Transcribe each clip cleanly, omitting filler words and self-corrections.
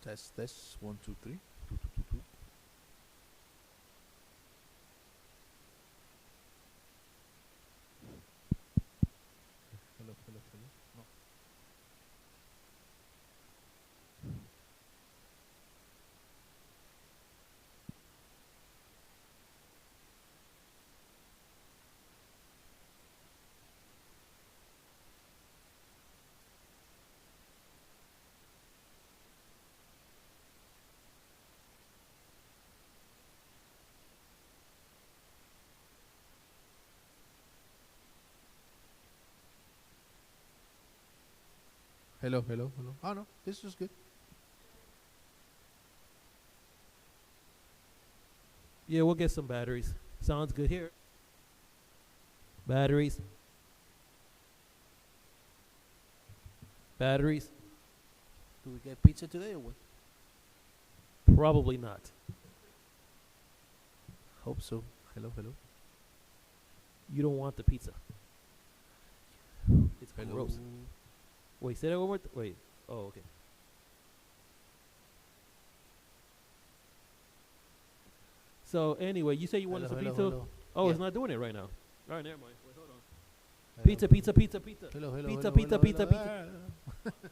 Test, test. 1, 2, 3. 2, 2, 2, 2. Hello, hello, hello. No. Hello, hello, hello. Oh no, this is good. Yeah, we'll get some batteries. Sounds good here. Batteries. Batteries. Do we get pizza today or what? Probably not. Hope so. Hello, hello. You don't want the pizza. It's Hello. gross. Wait, say that one more. Wait. Oh, okay. So anyway, you say you wanted Hello, some hello, pizza. hello. Oh, Yeah. it's not doing it right now. All right, never mind. Wait, hold on. Hello. Pizza, pizza, pizza, pizza. Hello, hello, Pizza, hello, pizza, hello, pizza, hello. pizza.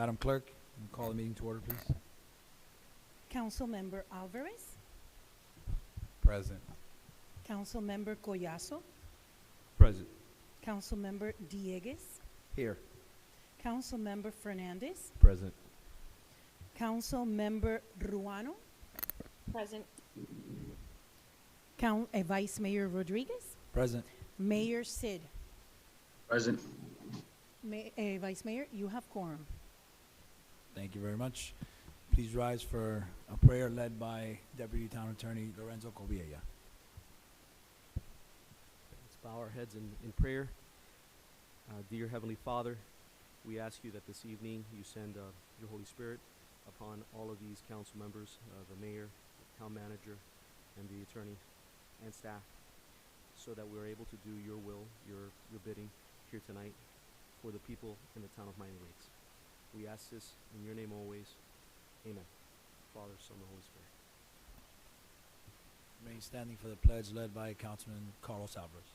Madam Clerk, can you call the meeting to order, please? Councilmember Alvarez, Present. Councilmember Collazo, Present. Councilmember Diegues, Here. Councilmember Fernandez, Present. Councilmember Ruano, Present. Vice Mayor Rodriguez, Present. Mayor Sid. Present. Vice Mayor, you have quorum. Thank you very much. Please rise for a prayer led by Deputy Town Attorney Lorenzo Cobiella. Let's bow our heads in prayer. Dear Heavenly Father, we ask you that this evening you send your Holy Spirit upon all of these council members, the mayor, the town manager, and the attorney and staff, so that we're able to do your will, your bidding here tonight for the people in the town of Miami Lakes. We ask this in your name always. Amen. Father, Son, and Holy Spirit. Remain standing for the pledge led by Councilman Carlos Alvarez.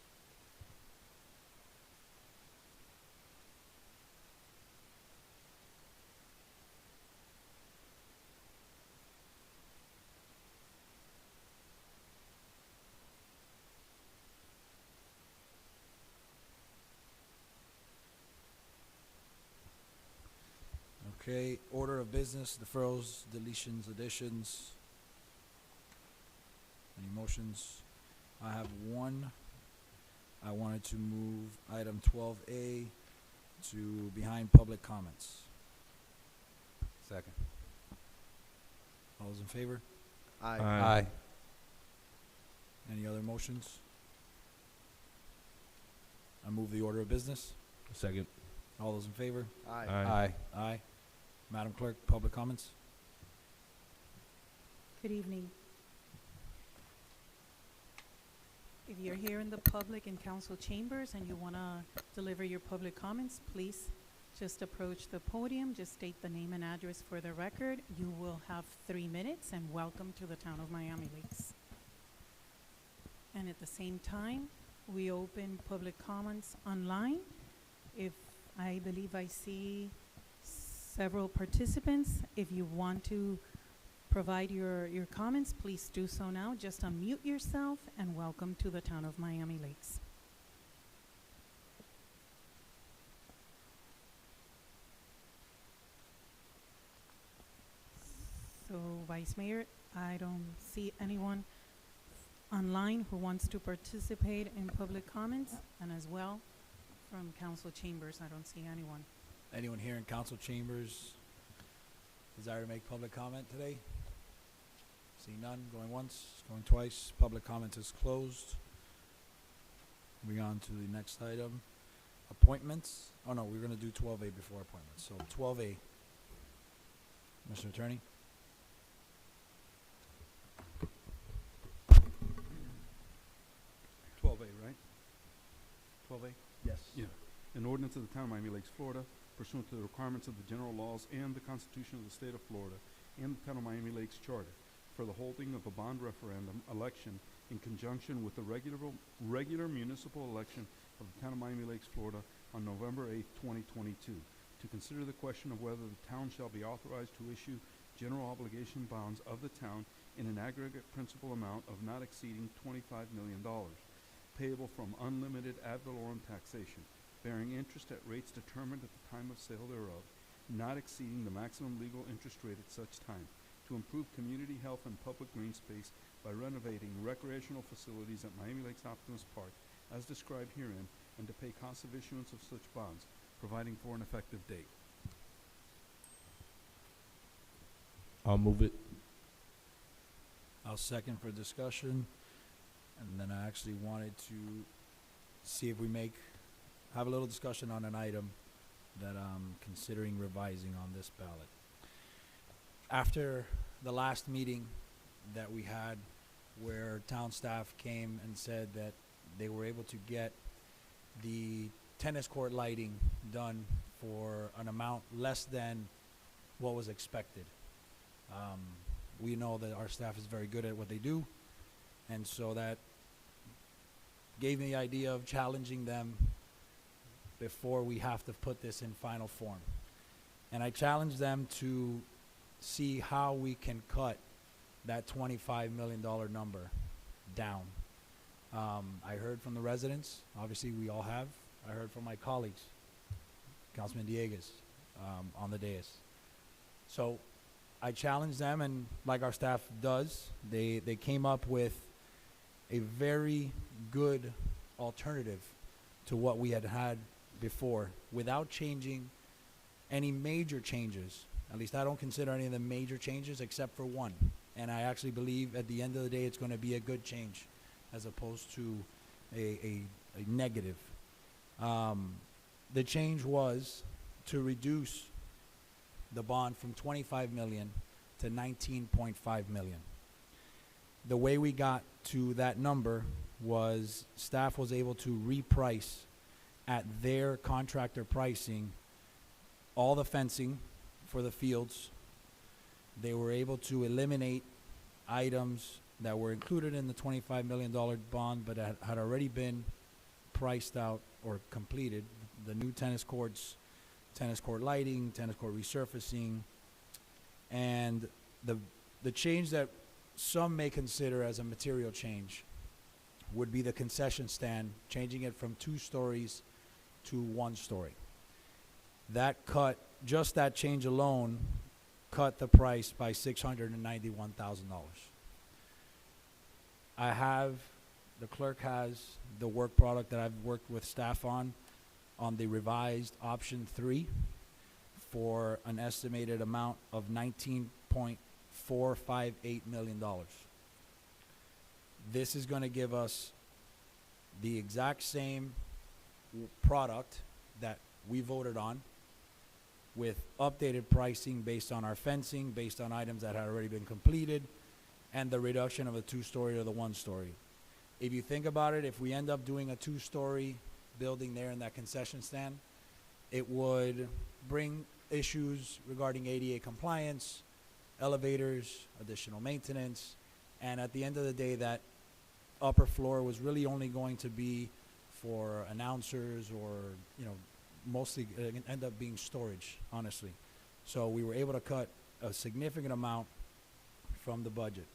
Okay, order of business, deferrals, deletions, additions. Any motions? I have one. I wanted to move item 12A to behind public comments. Second. All those in favor? Aye. Any other motions? I move the order of business. Second. All those in favor? Aye. Aye. Madam Clerk, public comments? Good evening. If you're here in the public in council chambers and you want to deliver your public comments, please just approach the podium. Just state the name and address for the record. You will have 3 minutes, and welcome to the town of Miami Lakes. And at the same time, we open public comments online. If I believe I see several participants, if you want to provide your comments, please do so now. Just unmute yourself, and welcome to the town of Miami Lakes. So, Vice Mayor, I don't see anyone online who wants to participate in public comments, and as well from council chambers, I don't see anyone. Anyone here in council chambers desire to make public comment today? See none. Going once, going twice. Public comment is closed. Moving on to the next item. Appointments. Oh no, we're going to do 12A before appointments. So 12A. Mr. Attorney. 12A, right? 12A? Yes. Yeah. An ordinance of the town of Miami Lakes, Florida, pursuant to the requirements of the general laws and the Constitution of the state of Florida and the town of Miami Lakes Charter, for the holding of a bond referendum election in conjunction with the regular municipal election of the town of Miami Lakes, Florida on November 8th, 2022, to consider the question of whether the town shall be authorized to issue general obligation bonds of the town in an aggregate principal amount of not exceeding $25 million, payable from unlimited ad valorem taxation, bearing interest at rates determined at the time of sale thereof, not exceeding the maximum legal interest rate at such time, to improve community health and public green space by renovating recreational facilities at Miami Lakes Optimist Park, as described herein, and to pay costs of issuance of such bonds, providing for an effective date. I'll move it. I'll second for discussion. And then I actually wanted to see if we have a little discussion on an item that I'm considering revising on this ballot. After the last meeting that we had, where town staff came and said that they were able to get the tennis court lighting done for an amount less than what was expected. We know that our staff is very good at what they do, and so that gave me the idea of challenging them before we have to put this in final form. And I challenge them to see how we can cut that $25 million number down. I heard from the residents, obviously we all have. I heard from my colleagues, Councilman Dieguez, on the dais. So I challenged them, and like our staff does, they came up with a very good alternative to what we had before without changing any major changes. At least I don't consider any of the major changes except for one. And I actually believe at the end of the day it's going to be a good change as opposed to a negative. The change was to reduce the bond from 25 million to 19.5 million. The way we got to that number was staff was able to reprice at their contractor pricing all the fencing for the fields. They were able to eliminate items that were included in the $25 million bond but had already been priced out or completed. The new tennis courts, tennis court lighting, tennis court resurfacing, and the change that some may consider as a material change would be the concession stand, changing it from 2 stories to 1 story. That cut, just that change alone, cut the price by $691,000. The clerk has the work product that I've worked with staff on the revised option 3 for an estimated amount of $19.458 million. This is going to give us the exact same product that we voted on with updated pricing based on our fencing, based on items that had already been completed, and the reduction of a 2-story to the 1-story. If you think about it, if we end up doing a 2-story building there in that concession stand, it would bring issues regarding ADA compliance, elevators, additional maintenance, and at the end of the day, that upper floor was really only going to be for announcers or, mostly end up being storage, honestly. So we were able to cut a significant amount from the budget.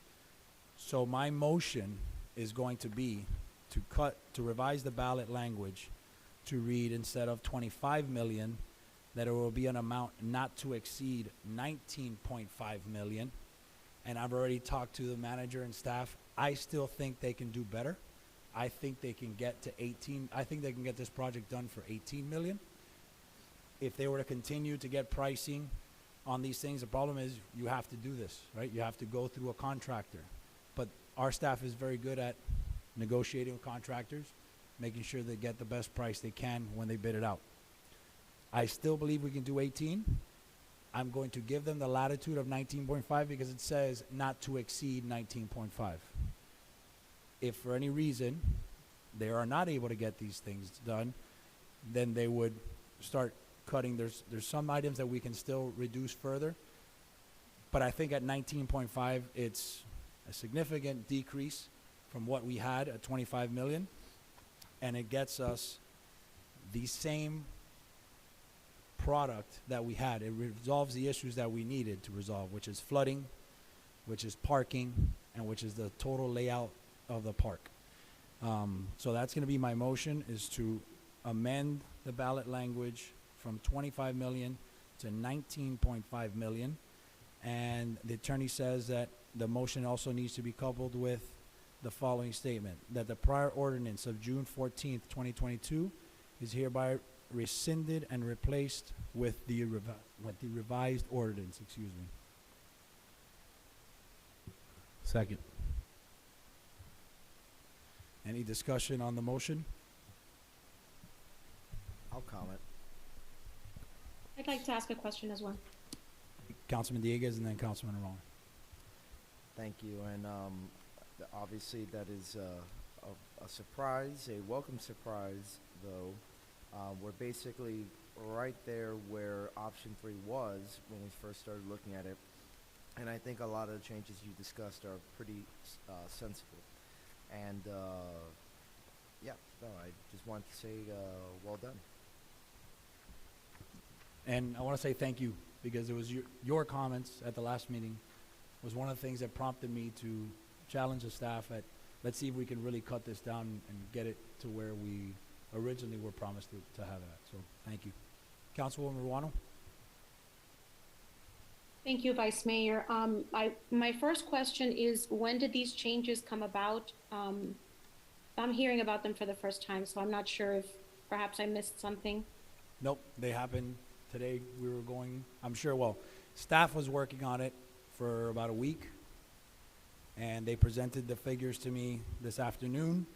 So my motion is going to be to revise the ballot language to read, instead of 25 million, that it will be an amount not to exceed 19.5 million. And I've already talked to the manager and staff. I still think they can do better. I think they can get to 18. I think they can get this project done for 18 million. If they were to continue to get pricing on these things, the problem is you have to do this, right? You have to go through a contractor. But our staff is very good at negotiating with contractors, making sure they get the best price they can when they bid it out. I still believe we can do 18. I'm going to give them the latitude of 19.5 because it says not to exceed 19.5. If for any reason they are not able to get these things done, then they would start cutting. There's some items that we can still reduce further, but I think at 19.5 it's a significant decrease from what we had at 25 million, and it gets us the same product that we had. It resolves the issues that we needed to resolve, which is flooding, which is parking, and which is the total layout of the park. So that's going to be my motion, is to amend the ballot language from 25 million to 19.5 million. And the attorney says that the motion also needs to be coupled with the following statement: that the prior ordinance of June 14th, 2022 is hereby rescinded and replaced with the revised ordinance. Excuse me. Second. Any discussion on the motion? I'll comment. I'd like to ask a question as well. Councilman Dieguez and then Councilman Ramon. Thank you, and obviously that is a surprise, a welcome surprise, though. We're basically right there where option 3 was when we first started looking at it, and I think a lot of the changes you discussed are pretty sensible. And yeah, no, I just wanted to say well done. And I want to say thank you, because it was your comments at the last meeting was one of the things that prompted me to challenge the staff at, let's see if we can really cut this down and get it to where we originally were promised to have it at. So thank you. Councilwoman Ruano? Thank you, Vice Mayor. My first question is, when did these changes come about? I'm hearing about them for the first time, so I'm not sure if perhaps I missed something. Nope, they happened today. We were going, I'm sure, well, staff was working on it for about a week, and they presented the figures to me this afternoon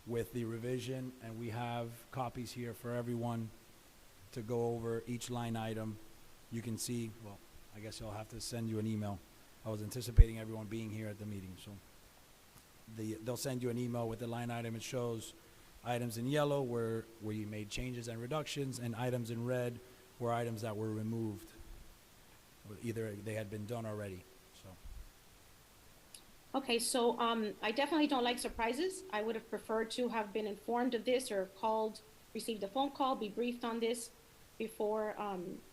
with the revision, and we have copies here for everyone to go over each line item. You can see, well, I guess I'll have to send you an email. I was anticipating everyone being here at the meeting, so they'll send you an email with the line item. It shows items in yellow where you made changes and reductions, and items in red were items that were removed. Either they had been done already, so. Okay, so I definitely don't like surprises. I would have preferred to have been informed of this or called, received a phone call, be briefed on this before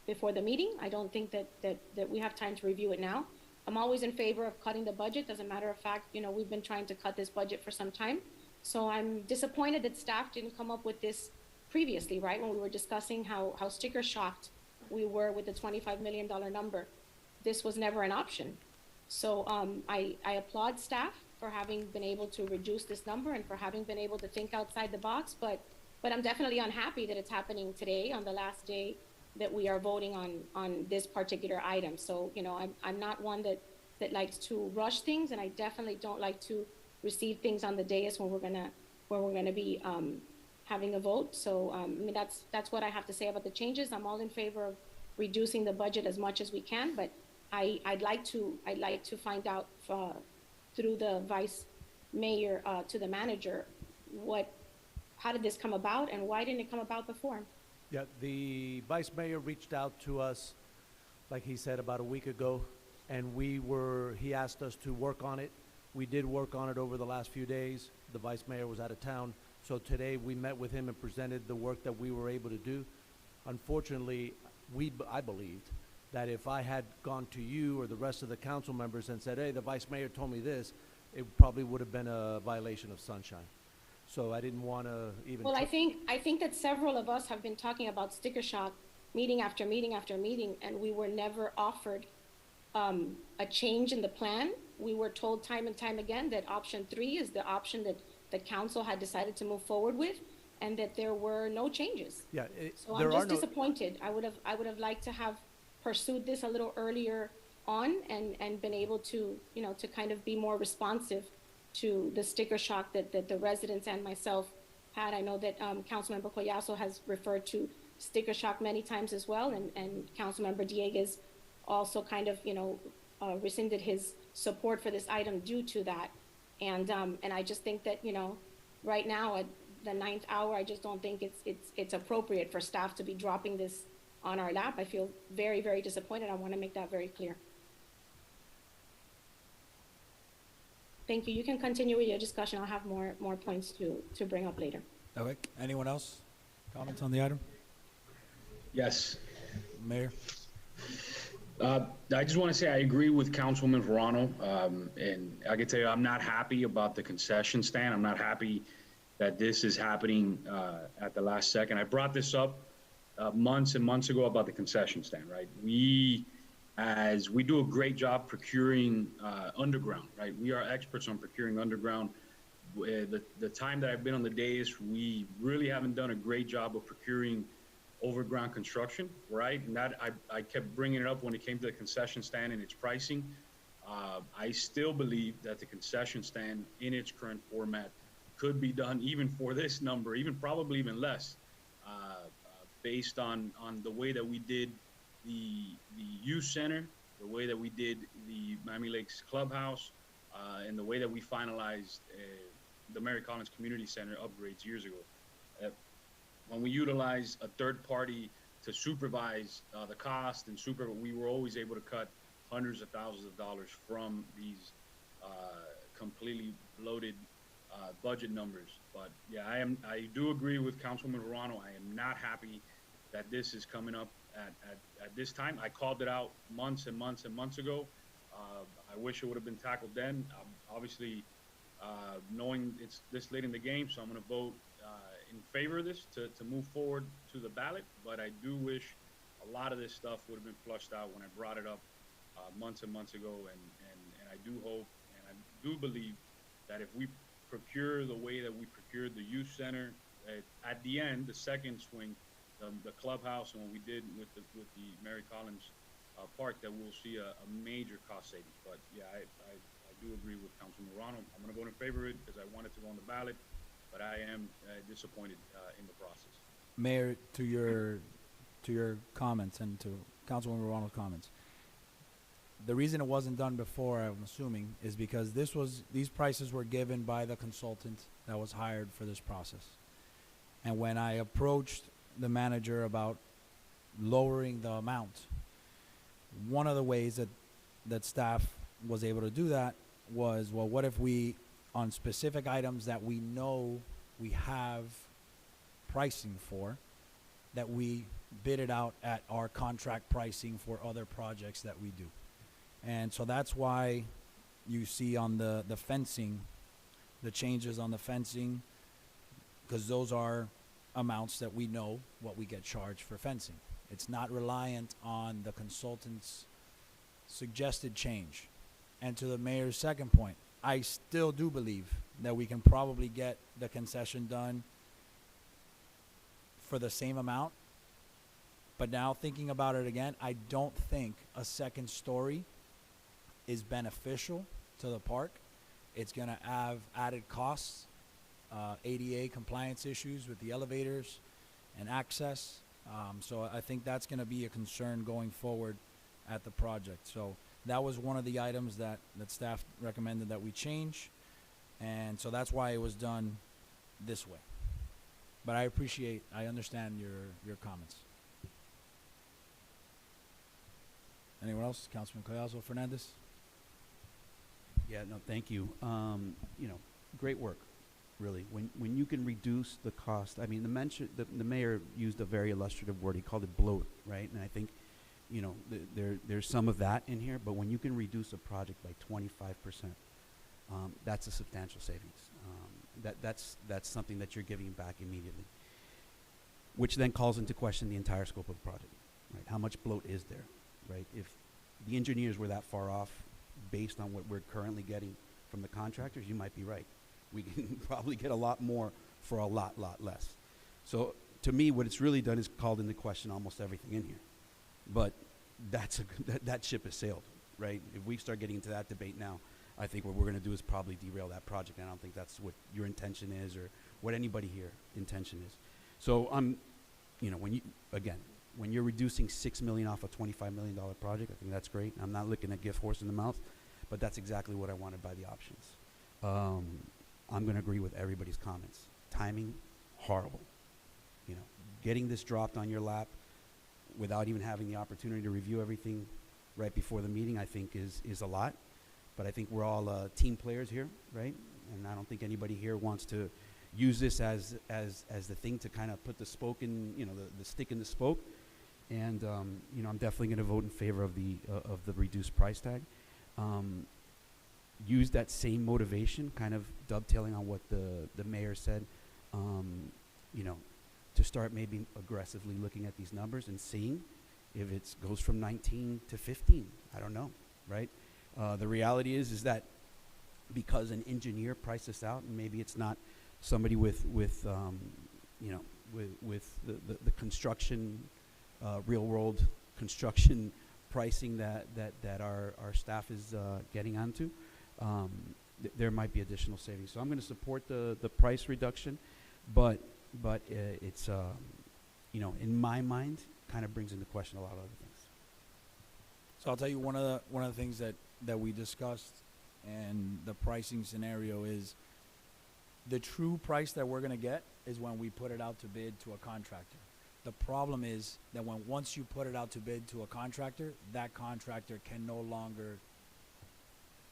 the meeting. I don't think that we have time to review it now. I'm always in favor of cutting the budget. As a matter of fact, you know, we've been trying to cut this budget for some time. So I'm disappointed that staff didn't come up with this previously, right? When we were discussing how sticker shocked we were with the $25 million number. This was never an option. So I applaud staff for having been able to reduce this number and for having been able to think outside the box, but I'm definitely unhappy that it's happening today on the last day that we are voting on this particular item. So, you know, I'm not one that likes to rush things, and I definitely don't like to receive things on the dais when we're gonna be having a vote. So, I mean, that's what I have to say about the changes. I'm all in favor of reducing the budget as much as we can, but I'd like to find out through the vice mayor to the manager how did this come about and why didn't it come about before? Yeah, the vice mayor reached out to us, like he said, about a week ago, and he asked us to work on it. We did work on it over the last few days. The vice mayor was out of town, so today we met with him and presented the work that we were able to do. Unfortunately, I believed that if I had gone to you or the rest of the council members and said, hey, the vice mayor told me this, it probably would have been a violation of sunshine. So I didn't want to even. Well, I think that several of us have been talking about sticker shock meeting after meeting after meeting, and we were never offered a change in the plan. We were told time and time again that option 3 is the option that the council had decided to move forward with, and that there were no changes. Yeah. So I'm just disappointed. I would have liked to have pursued this a little earlier on and been able to, you know, to kind of be more responsive to the sticker shock that the residents and myself had. I know that Councilmember Collazo has referred to sticker shock many times as well, and Councilmember Dieguez also kind of, you know, rescinded his support for this item due to that. And I just think that, you know, right now at the 9th hour, I just don't think it's appropriate for staff to be dropping this on our lap. I feel very, very disappointed. I want to make that very clear. Thank you. You can continue with your discussion. I'll have more points to bring up later. Okay, anyone else? Comments on the item? Yes. Mayor? I just want to say I agree with Councilwoman Verano, and I can tell you I'm not happy about the concession stand. I'm not happy that this is happening at the last second. I brought this up months and months ago about the concession stand, right? We do a great job procuring underground, right? We are experts on procuring underground. The time that I've been on the dais, we really haven't done a great job of procuring overground construction, right? And that I kept bringing it up when it came to the concession stand and its pricing. I still believe that the concession stand in its current format could be done even for this number, probably even less, based on the way that we did the youth center, the way that we did the Miami Lakes Clubhouse, and the way that we finalized the Mary Collins Community Center upgrades years ago. When we utilized a third party to supervise the cost and we were always able to cut hundreds of thousands of dollars from these completely bloated budget numbers. But yeah, I do agree with Councilwoman Verano. I am not happy that this is coming up at this time. I called it out months and months and months ago. I wish it would have been tackled then. Obviously, knowing it's this late in the game, so I'm going to vote in favor of this to move forward to the ballot. But I do wish a lot of this stuff would have been flushed out when I brought it up months and months ago. And I do hope and I do believe that if we procure the way that we procured the youth center, at the end, the second swing, the clubhouse, and what we did with the Mary Collins Park, that we'll see a major cost savings. But yeah, I do agree with Councilman Morano. I'm going to vote in favor of it because I want it to go on the ballot, but I am disappointed in the process. Mayor, to your comments and to Councilwoman Morano's comments, the reason it wasn't done before, I'm assuming, is because these prices were given by the consultant that was hired for this process. And when I approached the manager about lowering the amount, one of the ways that staff was able to do that was, well, what if we, on specific items that we know we have pricing for, that we bid it out at our contract pricing for other projects that we do. And so that's why you see on the fencing, the changes on the fencing, because those are amounts that we know what we get charged for fencing. It's not reliant on the consultant's suggested change. And to the mayor's second point, I still do believe that we can probably get the concession done for the same amount. But now thinking about it again, I don't think a second story is beneficial to the park. It's going to have added costs, ADA compliance issues with the elevators and access. So I think that's going to be a concern going forward at the project. So that was one of the items that staff recommended that we change. And so that's why it was done this way. But I understand your comments. Anyone else? Councilman Collazo Fernandez? Yeah, no, thank you. You know, great work, really. When you can reduce the cost, I mean, the mayor used a very illustrative word. He called it bloat, right? And I think, you know, there's some of that in here. But when you can reduce a project by 25%, that's a substantial savings. That's something that you're giving back immediately, which then calls into question the entire scope of the project, right? How much bloat is there, right? If the engineers were that far off based on what we're currently getting from the contractors, you might be right. We can probably get a lot more for a lot less. So to me, what it's really done is called into question almost everything in here. But that ship has sailed, right? If we start getting into that debate now, I think what we're going to do is probably derail that project. And I don't think that's what your intention is or what anybody here intention is. So you know, when you're reducing $6 million off a $25 million project, I think that's great. I'm not looking at gift horse in the mouth, but that's exactly what I wanted by the options. I'm going to agree with everybody's comments. Timing, horrible. You know, getting this dropped on your lap without even having the opportunity to review everything right before the meeting, I think is a lot. But I think we're all team players here, right? And I don't think anybody here wants to use this as the thing to kind of put the spoke in, you know, the stick in the spoke. And you know, I'm definitely going to vote in favor of the reduced price tag. Use that same motivation, kind of dovetailing on what the mayor said. You know, to start maybe aggressively looking at these numbers and seeing if it goes from 19 to 15. I don't know, right? The reality is that because an engineer priced this out, and maybe it's not somebody with you know, with the construction, real world construction pricing that our staff is getting onto, there might be additional savings. So I'm going to support the price reduction, but it's you know, in my mind, kind of brings into question a lot of other things. So I'll tell you one of the things that we discussed, and the pricing scenario is the true price that we're going to get is when we put it out to bid to a contractor. The problem is that once you put it out to bid to a contractor, that contractor can no longer,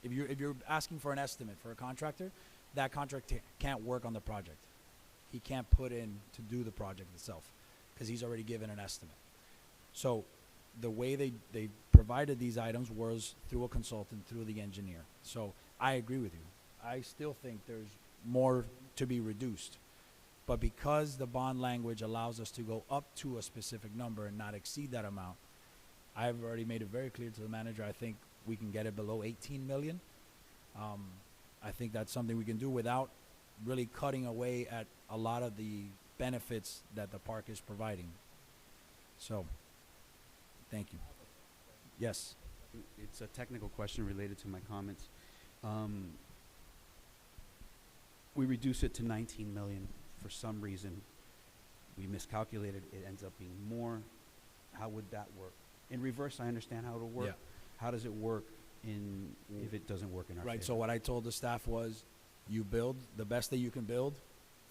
if you're asking for an estimate for a contractor, that contractor can't work on the project. He can't put in to do the project itself because he's already given an estimate. So the way they provided these items was through a consultant, through the engineer. So I agree with you. I still think there's more to be reduced. But because the bond language allows us to go up to a specific number and not exceed that amount, I've already made it very clear to the manager, I think we can get it below 18 million. I think that's something we can do without really cutting away at a lot of the benefits that the park is providing. So, thank you. Yes. It's a technical question related to my comments. We reduce it to 19 million. For some reason, we miscalculated. It ends up being more. How would that work? In reverse, I understand how it'll work. Yeah. How does it work if it doesn't work in our Right, favor? so what I told the staff was, you build the best that you can build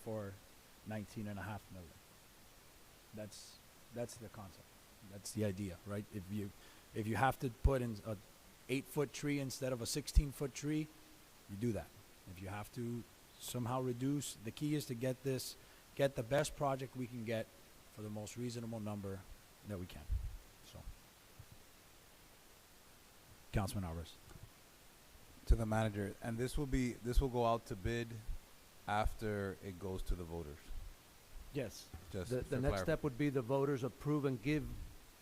for 19.5 million. That's the concept. That's the idea, right? If you have to put in a 8-foot tree instead of a 16-foot tree, you do that. If you have to somehow reduce, the key is to get the best project we can get for the most reasonable number that we can. So, Councilman Alvarez. To the manager, and this will go out to bid after it goes to the voters. Yes. Just The for next clarif- step would be the voters approve and give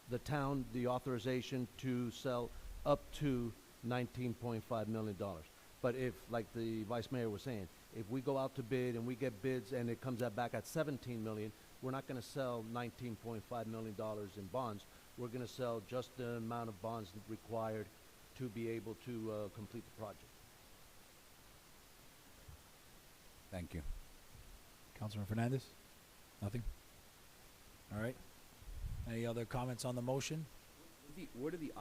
the town the authorization to sell up to $19.5 million. But if, like the vice mayor was saying, if we go out to bid and we get bids and it comes back at 17 million, we're not gonna sell $19.5 million in bonds. We're gonna sell just the amount of bonds required to be able to complete the project. Thank you. Councilman Fernandez? Nothing? All right. Any other comments on the motion? What are the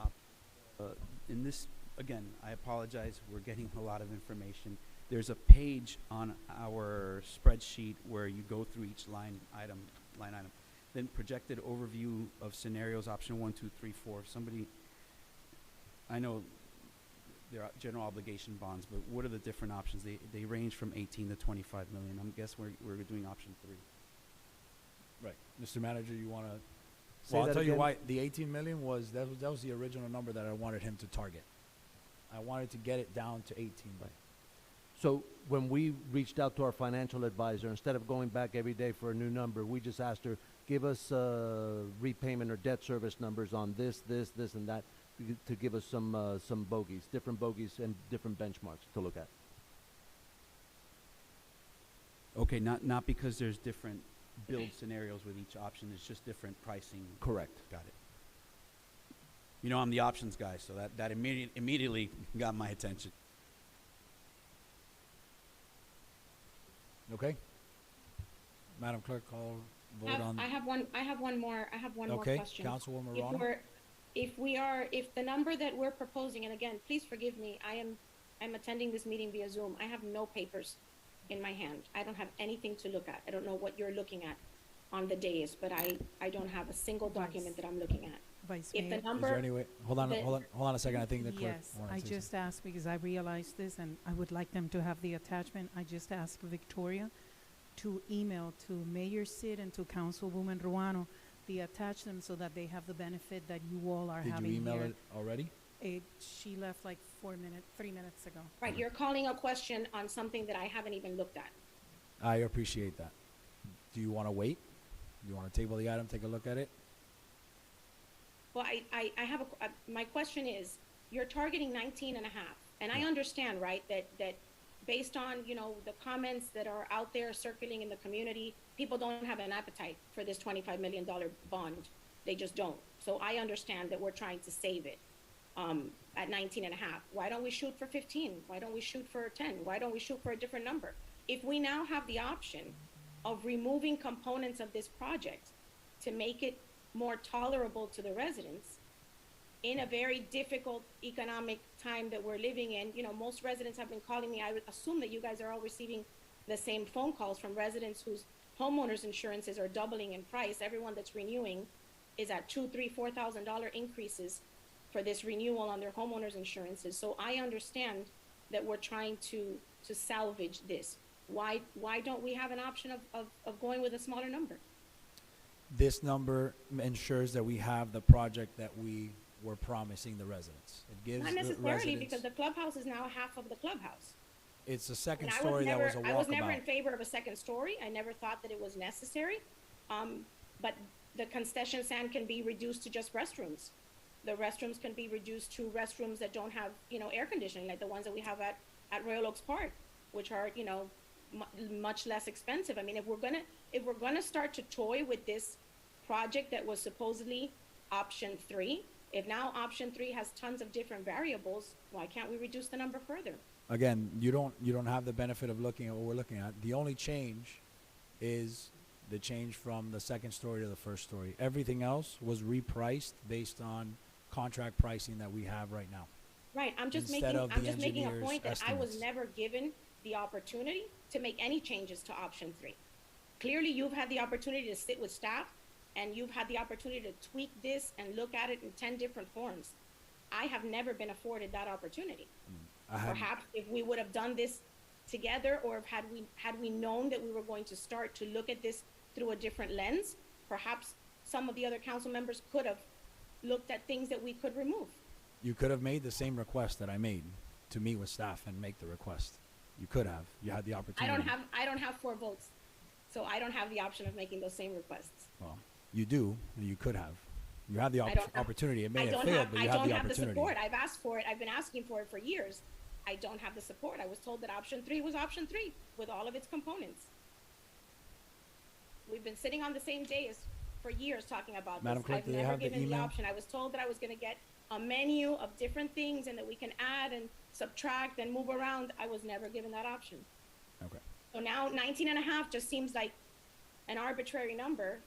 in this, again, I apologize, we're getting a lot of information. There's a page on our spreadsheet where you go through each line item. Then projected overview of scenarios, option 1, 2, 3, 4. Somebody, I know there are general obligation bonds, but what are the different options? They range from 18 to 25 million. I'm guessing we're doing option 3. Right. Mr. Manager, you want to? Say Well, I'll that tell you again. why. The 18 million was that was the original number that I wanted him to target. I wanted to get it down to 18 million. So when we reached out to our financial advisor, instead of going back every day for a new number, we just asked her, give us repayment or debt service numbers on this, and that, to give us some bogeys, different bogeys and different benchmarks to look at. Okay, not because there's different build scenarios with each option, it's just different pricing. Correct. Got it. You know, I'm the options guy, so that immediately got my attention. Okay. Madam Clerk, call vote on. I have one more Okay, question. Councilwoman If Morano. if the number that we're proposing, and again, please forgive me, I'm attending this meeting via Zoom. I have no papers in my hand. I don't have anything to look at. I don't know what you're looking at on the dais, but I don't have a single document that I'm looking at. Vice If the Mayor? Is number, there any way? Hold on a second. I think the clerk. Yes, wanted I to say just asked because I realized this and I would like them to have the attachment. I just asked Victoria to email to Mayor Sid and to Councilwoman Ruano the attachment so that they have the benefit that you all are something. having Did you email here. it already? She left like 3 minutes ago. right, you're calling a question on something that I haven't even looked at. I appreciate that. Do you want to wait? Do you want to table the item, take a look at it? Well, I have my question is, you're targeting 19 and a half, and I Yeah. understand, right, that based on, the comments that are out there circulating in the community, people don't have an appetite for this $25 million bond. They just don't. So I understand that we're trying to save it at 19 and a half. Why don't we shoot for 15? Why don't we shoot for 10? Why don't we shoot for a different number? If we now have the option of removing components of this project to make it more tolerable to the residents in a very difficult economic time that we're living in. Most residents have been calling me. I would assume that you guys are all receiving the same phone calls from residents whose homeowners insurances are doubling in price. Everyone that's renewing is at $2,000, $3,000, $4,000 increases for this renewal on their homeowners insurances. So I understand that we're trying to salvage this. Why don't we have an option of going with a smaller number? this number ensures that we have the project that we were promising the residents. It gives Not the necessarily, residents. because the clubhouse is now half of the clubhouse. It's a second And story that was a I was never in walkabout. favor of a second story. I never thought that it was necessary. But the concession stand can be reduced to just restrooms. The restrooms can be reduced to restrooms that don't have, air conditioning, like the ones that we have at Royal Oaks Park, which are, much less expensive. I mean, if we're gonna start to toy with this project that was supposedly option 3, if now option 3 has tons of different variables, why can't we reduce the number further? Again, you don't have the benefit of looking at what we're looking at. The only change is the change from the second story to the first story. Everything else was repriced based on contract pricing that we have right now. Right, I'm just Instead making, of I'm the just making a engineer's point that I was estimates. never given the opportunity to make any changes to option 3. Clearly, you've had the opportunity to sit with staff, and you've had the opportunity to tweak this and look at it in 10 different forms. I have never been afforded that opportunity. Perhaps if we would have done this together, or had we known that we were going to start to look at this through a different lens, perhaps some of the other council members could have looked at things that we could remove. You could have made the same request that I made to meet with staff and make the request. You could have. You had the opportunity. I don't have 4 votes, so I don't have the option of making those same requests. Well, you do. You could have. You have the I don't have- opportunity. It I may have don't failed, have, but I you have don't the have the opportunity. support. I've asked for it. I've been asking for it for years. I don't have the support. I was told that option 3 was option 3 with all of its components. We've been sitting on the same dais for years talking about Madam this. Clerk, I've do they never have the given the email? option. I was told that I was gonna get a menu of different things and that we can add and subtract and move around. I was never given that option. Okay. So now 19 and a half just seems like an arbitrary number.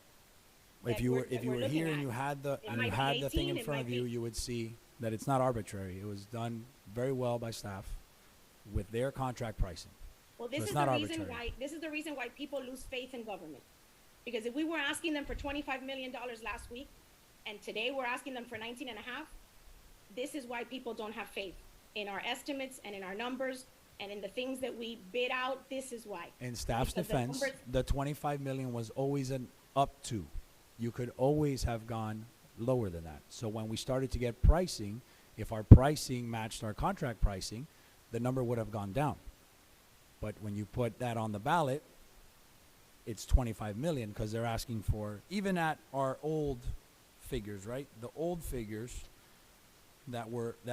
If that you we're- were that we're here looking and at. you had the It might be thing 18, in it front might of you, be- you would see that it's not arbitrary. It was done very well by staff with their contract pricing. Well, So this it's is not the reason arbitrary. why, this is the reason why people lose faith in government. Because if we were asking them for $25 million last week, and today we're asking them for 19 and a half, this is why people don't have faith in our estimates and in our numbers and in the things that we bid out. This is why. In staff's Because the defense, numbers- the 25 million was always an up to. You could always have gone lower than that. So when we started to get pricing, if our pricing matched our contract pricing, the number would have gone down. But when you put that on the ballot, it's 25 million because they're asking for, even at our old figures, right? The old figures that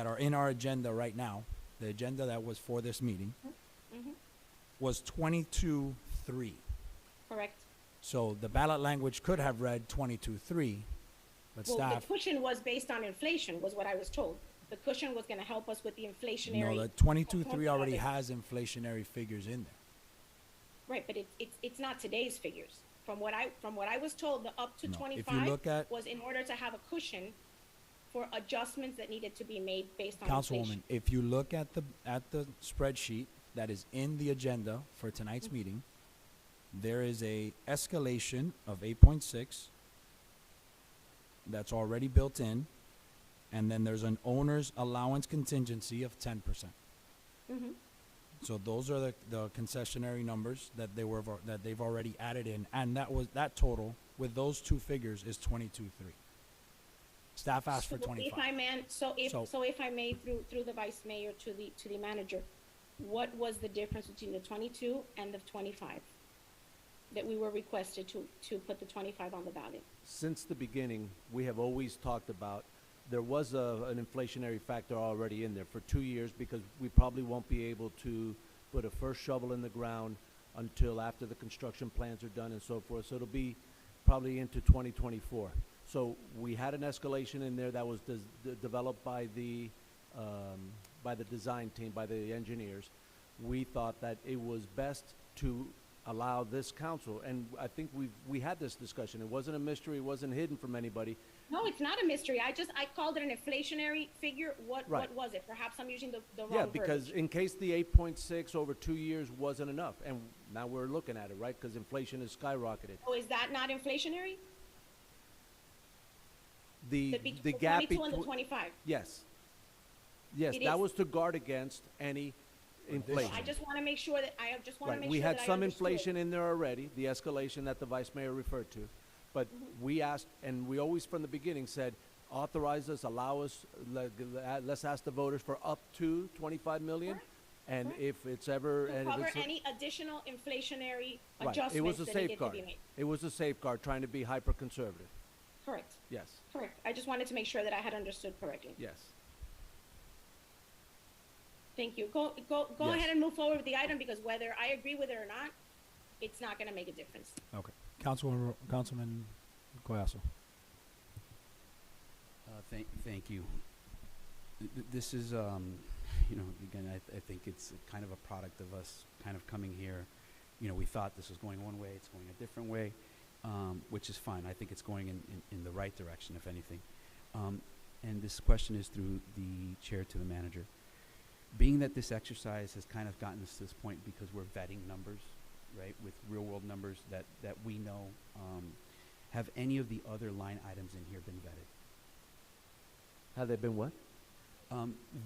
are in our agenda right now, the agenda that was for this meeting, Mhm. was 22.3. Correct. So the ballot language could have read 22.3, but Well, staff, the cushion was based on inflation, was what I was told. The cushion was gonna help us with the inflationary. no, the 22.3 component of already it. has inflationary figures in there. Right, but it's not today's figures. From what I was told, the up to No, if you 25 look at- was in order to have a cushion for adjustments that needed to be made based on Councilwoman, inflation. if you look at the spreadsheet that is in the agenda for tonight's meeting, there is a escalation of 8.6 that's already built in, and then there's an owner's allowance contingency of 10%. Mhm. So those are the concessionary numbers that they've already added in, and that total with those two figures is 22.3. Staff asked for So 25. So So- if I may, through the vice mayor to the manager, what was the difference between the 22 and the 25? That we were requested to put the 25 on the ballot? Since the beginning, we have always talked about, there was an inflationary factor already in there for 2 years because we probably won't be able to put a first shovel in the ground until after the construction plans are done and so forth. So it'll be probably into 2024. So we had an escalation in there that was developed by the design team, by the engineers. We thought that it was best to allow this council, and I think we had this discussion. It wasn't a mystery, it wasn't hidden from anybody. No, it's not a mystery. I called it an inflationary figure. What Right. was it? Perhaps I'm using the wrong Yeah, because verbiage. in case the 8.6 over 2 years wasn't enough, and now we're looking at it, right? Because inflation has skyrocketed. So is that not inflationary? The The gap 22 and the between, 25? yes. Yes, It that is. was to guard against any inflation. I just want to make sure that, Right, we had some inflation in there already, the escalation that the vice mayor referred to. But we asked, and we always from the beginning said, authorize us, allow us, let's ask the voters for up to 25 million. Correct. And Correct. if it's ever, To and if cover it's any additional inflationary right, adjustments it was a that needed to safeguard. be made. It was a safeguard, trying to be hyper conservative. Correct, Yes, correct. I just wanted to make sure that I had understood correctly. yes. Thank you. Go Yes. ahead and move forward with the item, because whether I agree with it or not, it's not gonna make a difference. Okay. Councilman Collazo. Thank you. This is, you know, again, I think it's kind of a product of us kind of coming here. You know, we thought this was going one way, it's going a different way, which is fine. I think it's going in the right direction, if anything. And this question is through the chair to the manager. Being that this exercise has kind of gotten us to this point because we're vetting numbers, right, with real-world numbers that we know, have any of the other line items in here been vetted? Have they been what?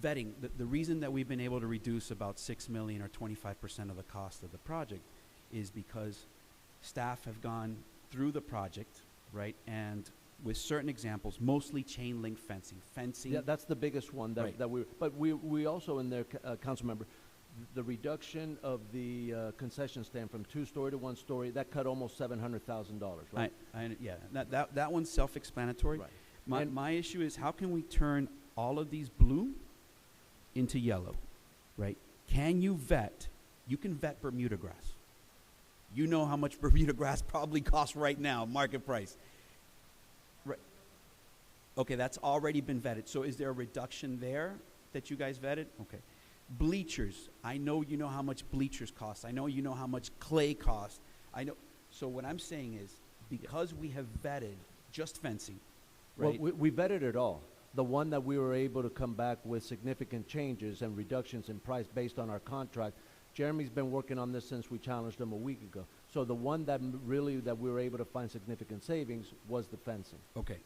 Vetting, the reason that we've been able to reduce about 6 million or 25% of the cost of the project is because staff have gone through the project, right, and with certain examples, mostly chain link fencing. Yeah, that's the biggest one that, Right. but we also in there, council member, the reduction of the concession stand from 2-story to 1-story, that cut almost $700,000, right? Yeah, that one's self-explanatory. Right. My issue is how can we turn all of these blue into yellow, right? Can you vet? You can vet Bermuda grass. You know how much Bermuda grass probably costs right now, market price. Right. Okay, that's already been vetted. So is there a reduction there that you guys vetted? Okay. Bleachers. I know you know how much bleachers cost. I know you know how much clay costs. I know. So what I'm saying is because we have vetted just fencing, right? Well, we vetted it all. The one that we were able to come back with significant changes and reductions in price based on our contract, Jeremy's been working on this since we challenged him a week ago. So the one that that we were able to find significant savings was the fencing. Okay.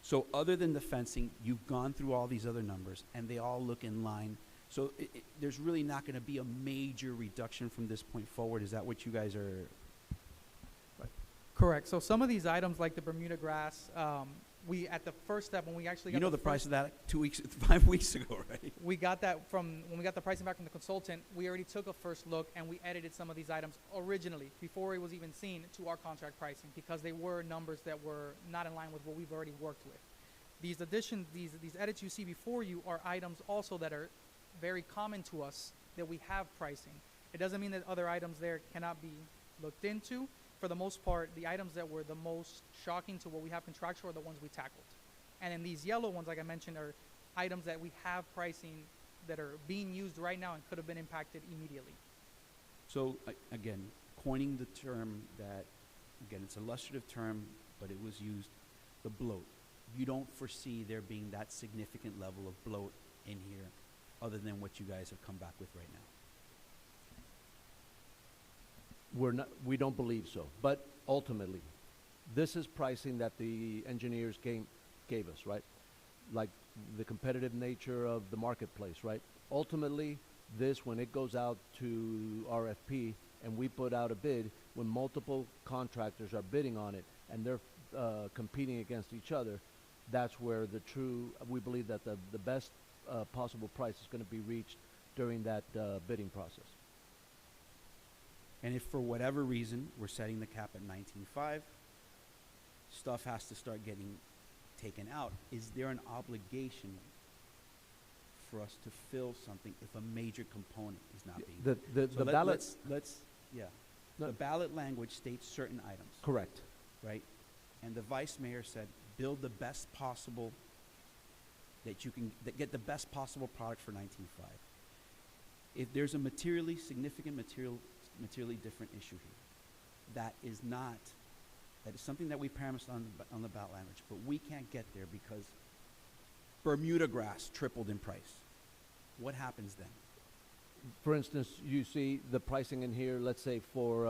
So other than the fencing, you've gone through all these other numbers, and they all look in line. So there's really not going to be a major reduction from this point forward. Is that what you guys are? Correct. So some of these items, like the Bermuda grass, we at the first step when we actually got You know the first- price of that 5 weeks ago, right? We got that from when we got the pricing back from the consultant. We already took a first look and we edited some of these items originally before it was even seen to our contract pricing because they were numbers that were not in line with what we've already worked with. These additions, these edits you see before you are items also that are very common to us that we have pricing. It doesn't mean that other items there cannot be looked into. For the most part, the items that were the most shocking to what we have contractual are the ones we tackled. And then these yellow ones, like I mentioned, are items that we have pricing that are being used right now and could have been impacted immediately. So again, coining the term that, again, it's an illustrative term, but it was used, the bloat. You don't foresee there being that significant level of bloat in here other than what you guys have come back with right now? We don't believe so. But ultimately, this is pricing that the engineers gave us, right? Like the competitive nature of the marketplace, right? Ultimately, this, when it goes out to RFP and we put out a bid, when multiple contractors are bidding on it and they're competing against each other, that's where we believe that the best possible price is going to be reached during that bidding process. And if for whatever reason we're setting the cap at 19.5, stuff has to start getting taken out, is there an obligation for us to fill something if a major component is not being The ballot. No. The ballot language states certain items. Correct. Right? And the vice mayor said, build the best possible get the best possible product for 19.5. If there's a significant materially different issue here, that is something that we premised on the ballot language, but we can't get there because Bermuda grass tripled in price. What happens then? For instance, you see the pricing in here, let's say for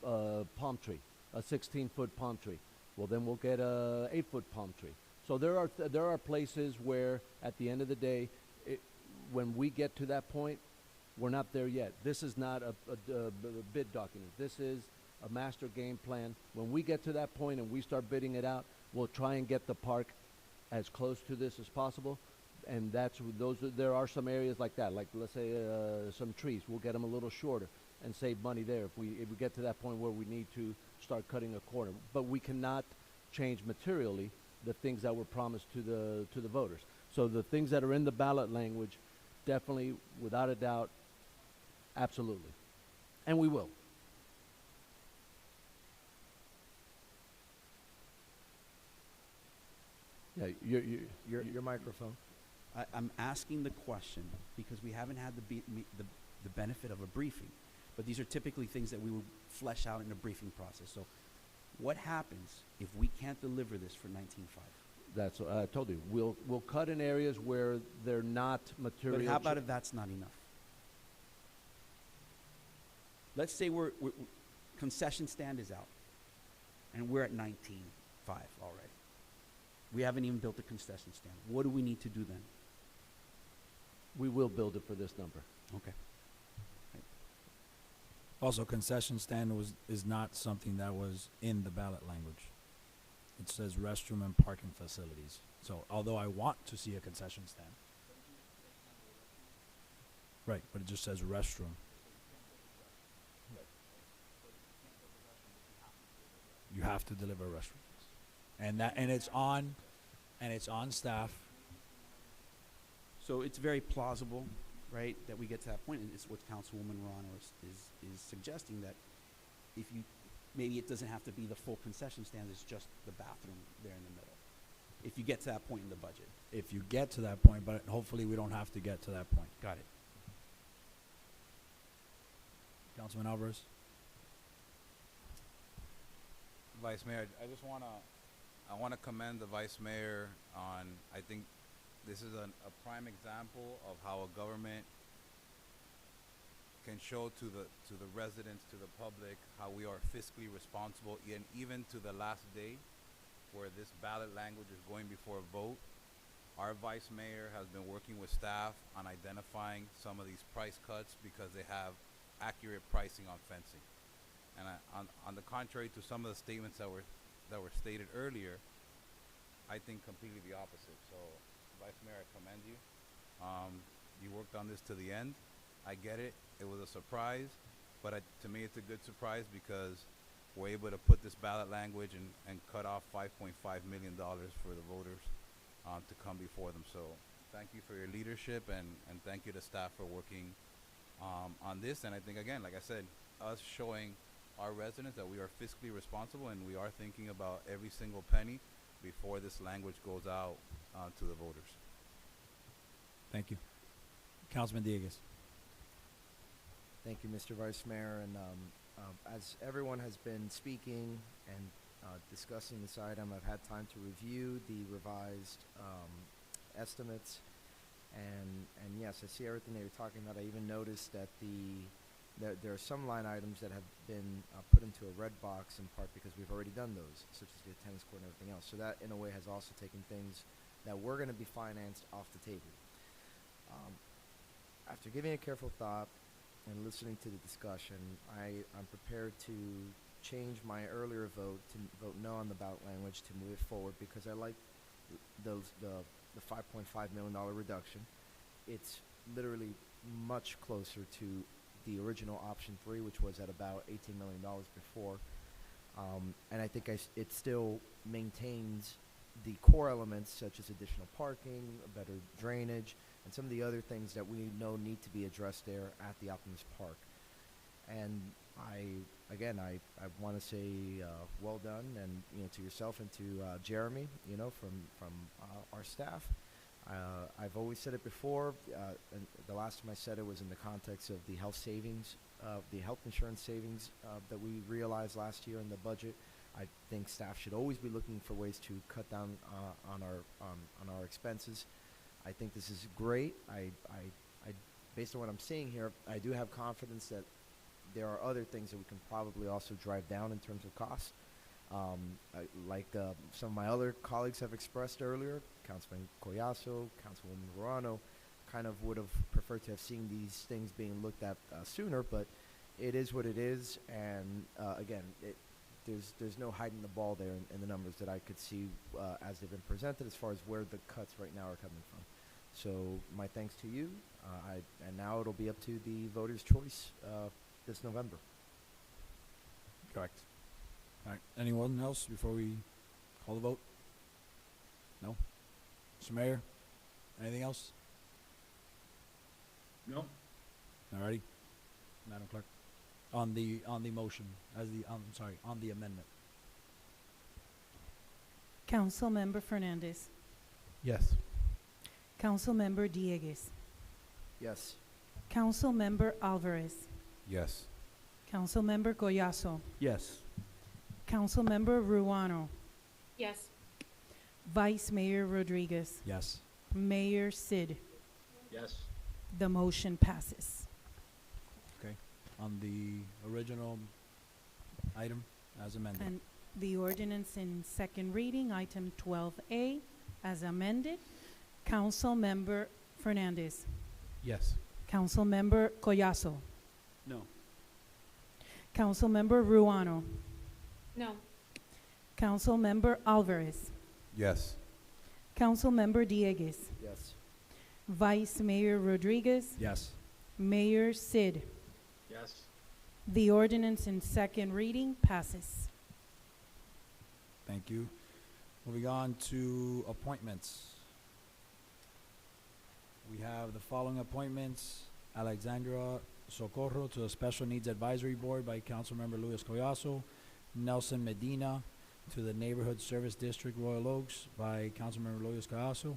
a palm tree, a 16-foot palm tree. Well, then we'll get a 8-foot palm tree. So there are places where, at the end of the day, when we get to that point, we're not there yet. This is not a bid document. This is a master game plan. When we get to that point and we start bidding it out, we'll try and get the park as close to this as possible. And there are some areas like that, like let's say some trees, we'll get them a little shorter and save money there if we get to that point where we need to start cutting a corner. But we cannot change materially the things that were promised to the voters. So the things that are in the ballot language, definitely, without a doubt, absolutely. And we will. Yeah, your microphone. I'm asking the question because we haven't had the benefit of a briefing, but these are typically things that we would flesh out in a briefing process. So what happens if we can't deliver this for 19.5? That's what I told you. We'll cut in areas where they're not material. But how about if that's not enough? Let's say we're concession stand is out, and we're at 19.5 already. We haven't even built a concession stand. What do we need to do then? We will build it for this number. Okay. Also, concession stand is not something that was in the ballot language. It says restroom and parking facilities. So although I want to see a concession stand. Right, but it just says restroom. You have to deliver a restroom. And it's on staff. So it's very plausible, right, that we get to that point, and it's what Councilwoman Morano is suggesting, that if you, maybe it doesn't have to be the full concession stand, it's just the bathroom there in the middle. If you get to that point in the budget. If you get to that point, but hopefully we don't have to get to that point. Got it. Councilman Alvarez? Vice Mayor, I want to commend the Vice Mayor on, I think this is a prime example of how a government can show to the residents, to the public, how we are fiscally responsible, and even to the last day where this ballot language is going before a vote. Our Vice Mayor has been working with staff on identifying some of these price cuts because they have accurate pricing on fencing. And on the contrary to some of the statements that were stated earlier, I think completely the opposite. So, Vice Mayor, I commend you. You worked on this to the end. I get it. It was a surprise, but to me it's a good surprise because we're able to put this ballot language and cut off $5.5 million for the voters to come before them. So thank you for your leadership, and thank you to staff for working on this. And I think, again, like I said, us showing our residents that we are fiscally responsible and we are thinking about every single penny before this language goes out to the voters. Thank you. Councilman Dieguez. Thank you, Mr. Vice Mayor. And as everyone has been speaking and discussing this item, I've had time to review the revised estimates. And yes, I see everything that you're talking about. I even noticed that there are some line items that have been put into a red box in part because we've already done those, such as the tennis court and everything else. So that, in a way, has also taken things that were going to be financed off the table. After giving a careful thought and listening to the discussion, I'm prepared to change my earlier vote to vote no on the ballot language to move it forward because I like the $5.5 million reduction. It's literally much closer to the original option 3, which was at about $18 million before. And I think it still maintains the core elements such as additional parking, better drainage, and some of the other things that we know need to be addressed there at the Optimus Park. And I want to say well done, and to yourself and to Jeremy, from our staff. I've always said it before, and the last time I said it was in the context of the health savings, the health insurance savings that we realized last year in the budget. I think staff should always be looking for ways to cut down on our expenses. I think this is great. I based on what I'm seeing here, I do have confidence that there are other things that we can probably also drive down in terms of costs. Like some of my other colleagues have expressed earlier, Councilman Collazo, Councilwoman Morano, kind of would have preferred to have seen these things being looked at sooner, but it is what it is, and again, there's no hiding the ball there in the numbers that I could see as they've been presented as far as where the cuts right now are coming from. So my thanks to you, and now it'll be up to the voters' choice this November. Correct. All right. Anyone else before we call the vote? No? Mr. Mayor, anything else? No? Alrighty. Madam Clerk. On the motion, on the amendment. Councilmember Fernandez. Yes. Councilmember Dieguez. Yes. Councilmember Alvarez. Yes. Councilmember Collazo. Yes. Councilmember Ruano. Yes. Vice Mayor Rodriguez. Yes. Mayor Sid. Yes. The motion passes. Okay. On the original item as amended. And the ordinance in second reading, item 12A, as amended. Councilmember Fernandez. Yes. Councilmember Collazo. No. Councilmember Ruano. No. Councilmember Alvarez. Yes. Councilmember Dieguez. Yes. Vice Mayor Rodriguez. Yes. Mayor Sid. Yes. The ordinance in second reading passes. Thank you. Moving on to appointments. We have the following appointments. Alexandra Socorro to the Special Needs Advisory Board by Councilmember Luis Collazo. Nelson Medina to the Neighborhood Service District Royal Oaks by Councilmember Luis Collazo.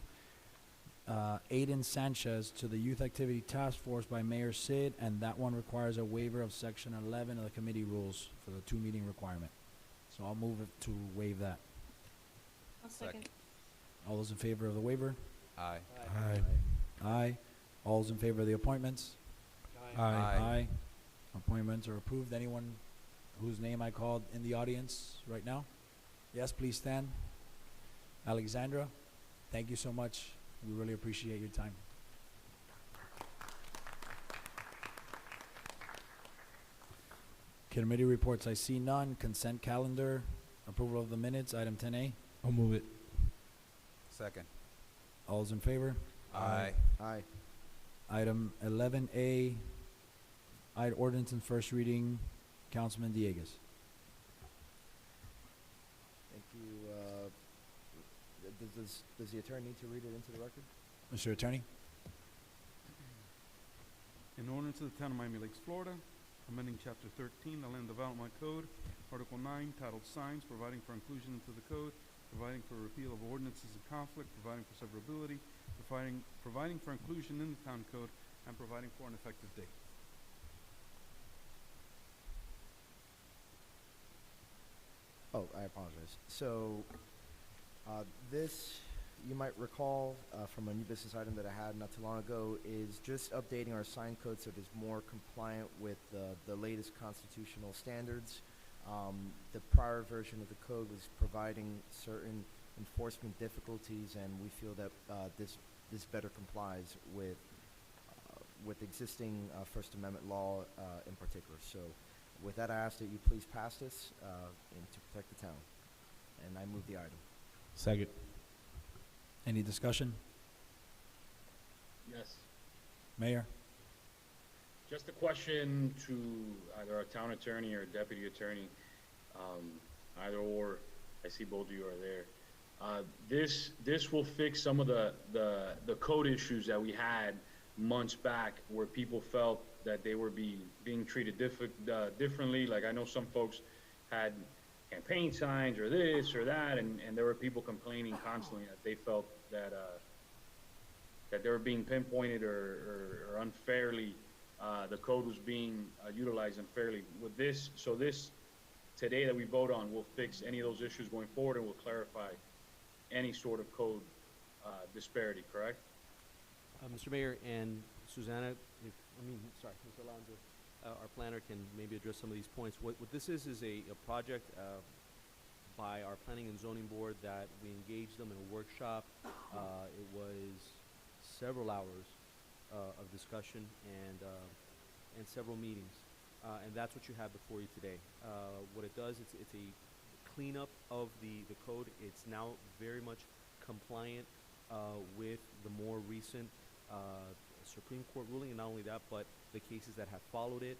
Aiden Sanchez to the Youth Activity Task Force by Mayor Sid, and that one requires a waiver of Section 11 of the committee rules for the 2-meeting requirement. So I'll move it to waive that. I'll second. All those in favor of the waiver? Aye. Aye. Aye. All those in favor of the appointments? Aye. Appointments are approved. Anyone whose name I called in the audience right now? Yes, please stand. Alexandra, thank you so much. We really appreciate your time. Committee reports, I see none. Consent calendar, approval of the minutes, item 10A. I'll move it. Second. All those in favor? Aye. Aye. Item 11A, ordinance in first reading, Councilman Dieguez. Thank you. Does the attorney need to read it into the record? Mr. Attorney? In ordinance of the Town of Miami Lakes, Florida, amending Chapter 13, the Land Development Code, Article 9, titled Signs, providing for inclusion into the code, providing for repeal of ordinances in conflict, providing for severability, providing for inclusion in the town code, and providing for an effective date. Oh, I apologize. So, this, you might recall from a new business item that I had not too long ago, is just updating our sign code so it is more compliant with the latest constitutional standards. The prior version of the code was providing certain enforcement difficulties, and we feel that this better complies with existing First Amendment law in particular. So with that, I ask that you please pass this and to protect the town. And I move the item. Second. Any discussion? Yes. Mayor? Just a question to either our town attorney or deputy attorney, either or. I see both of you are there. This will fix some of the code issues that we had months back, where people felt that they were being treated differently. Like, I know some folks had campaign signs or this or that, and there were people complaining constantly that they felt that they were being pinpointed or unfairly. The code was being utilized unfairly. With this, so this today that we vote on will fix any of those issues going forward, and will clarify any sort of code disparity, correct? Mr. Mayor and Susanna, Mr. Alonso, our planner can maybe address some of these points. What this is a project by our Planning and Zoning Board that we engaged them in a workshop. It was several hours of discussion and several meetings. and that's what you have before you today. What it does, it's a cleanup of the code. It's now very much compliant with the more recent Supreme Court ruling, and not only that, but the cases that have followed it.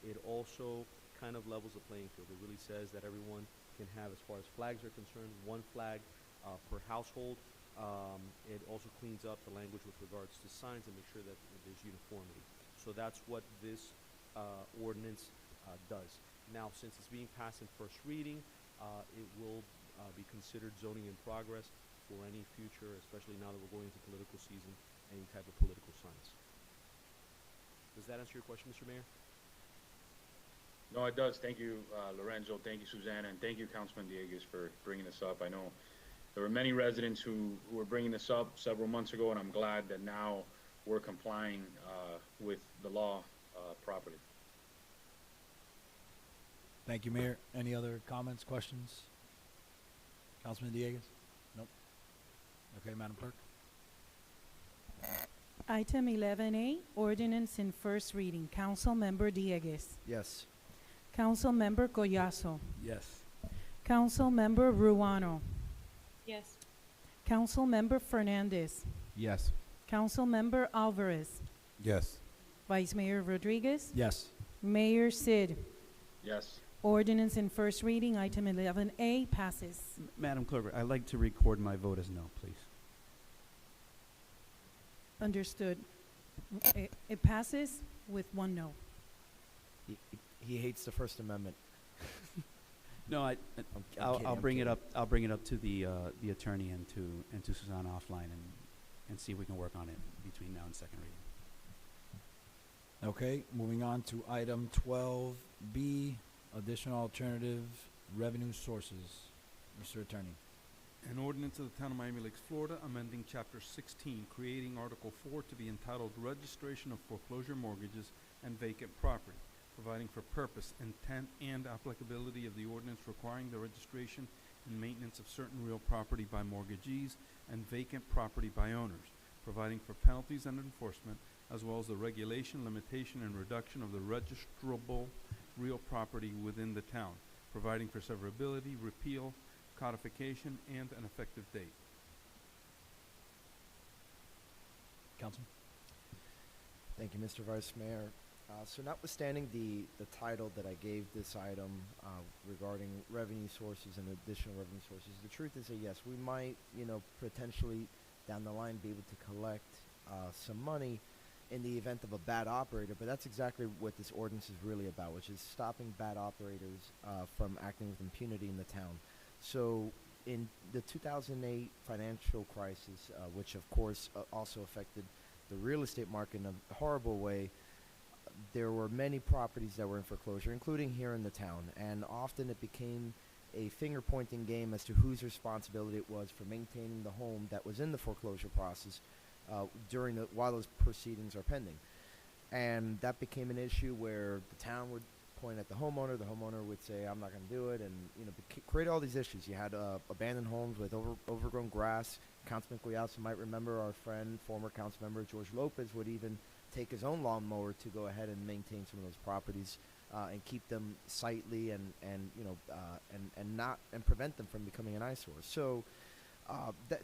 It also kind of levels the playing field. It really says that everyone can have, as far as flags are concerned, one flag per household. It also cleans up the language with regards to signs and make sure that there's uniformity. So that's what this ordinance does. Now, since it's being passed in first reading, it will be considered zoning in progress for any future, especially now that we're going into political season, any type of political signs. Does that answer your question, Mr. Mayor? No, it does. Thank you, Lorenzo. Thank you, Susanna, and thank you, Councilman Dieguez, for bringing this up. I know there were many residents who were bringing this up several months ago, and I'm glad that now we're complying with the law properly. Thank you, Mayor. Any other comments, questions? Councilman Dieguez? Nope. Okay, Madam Clerk. Item 11A, ordinance in first reading. Councilmember Dieguez. Yes. Councilmember Collazo. Yes. Councilmember Ruano. Yes. Councilmember Fernandez. Yes. Councilmember Alvarez. Yes. Vice Mayor Rodriguez. Yes. Mayor Sid. Yes. Ordinance in first reading, item 11A passes. Madam Clerk, I'd like to record my vote as no, please. Understood. It passes with one no. He hates the First Amendment. No, I'm I'll kidding, I'm bring it kidding. up. I'll bring it up to the attorney and to Susanna offline and see if we can work on it between now and second reading. Okay, moving on to item 12B, additional alternative revenue sources. Mr. Attorney. An ordinance of the Town of Miami Lakes, Florida, amending Chapter 16, creating Article 4 to be entitled Registration of Foreclosure Mortgages and Vacant Property, providing for purpose, intent, and applicability of the ordinance requiring the registration and maintenance of certain real property by mortgagees and vacant property by owners, providing for penalties and enforcement, as well as the regulation, limitation, and reduction of the registrable real property within the town, providing for severability, repeal, codification, and an effective date. Councilman. Thank you, Mr. Vice Mayor. So notwithstanding the title that I gave this item regarding revenue sources and additional revenue sources, the truth is that yes, we might, potentially down the line be able to collect some money in the event of a bad operator, but that's exactly what this ordinance is really about, which is stopping bad operators from acting with impunity in the town. So in the 2008 financial crisis, which of course also affected the real estate market in a horrible way, there were many properties that were in foreclosure, including here in the town, and often it became a finger-pointing game as to whose responsibility it was for maintaining the home that was in the foreclosure process while those proceedings are pending. And that became an issue where the town would point at the homeowner would say, I'm not going to do it, and create all these issues. You had abandoned homes with overgrown grass. Councilman Collazo might remember our friend, former council member George Lopez would even take his own lawnmower to go ahead and maintain some of those properties and keep them sightly and prevent them from becoming an eyesore. So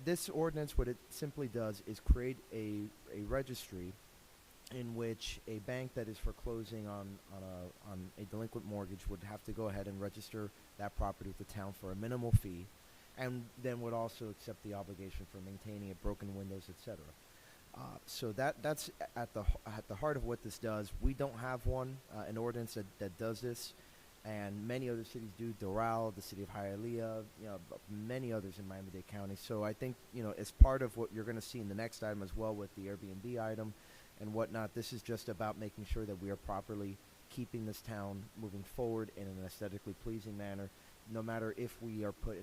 this ordinance, what it simply does is create a registry in which a bank that is foreclosing on a delinquent mortgage would have to go ahead and register that property with the town for a minimal fee, and then would also accept the obligation for maintaining it, broken windows, etc. So that's at the heart of what this does. We don't have an ordinance that does this, and many other cities do. Doral, the city of Hialeah, many others in Miami-Dade County. So I think as part of what you're going to see in the next item as well with the Airbnb item and whatnot, this is just about making sure that we are properly keeping this town moving forward in an aesthetically pleasing manner, no matter if we are put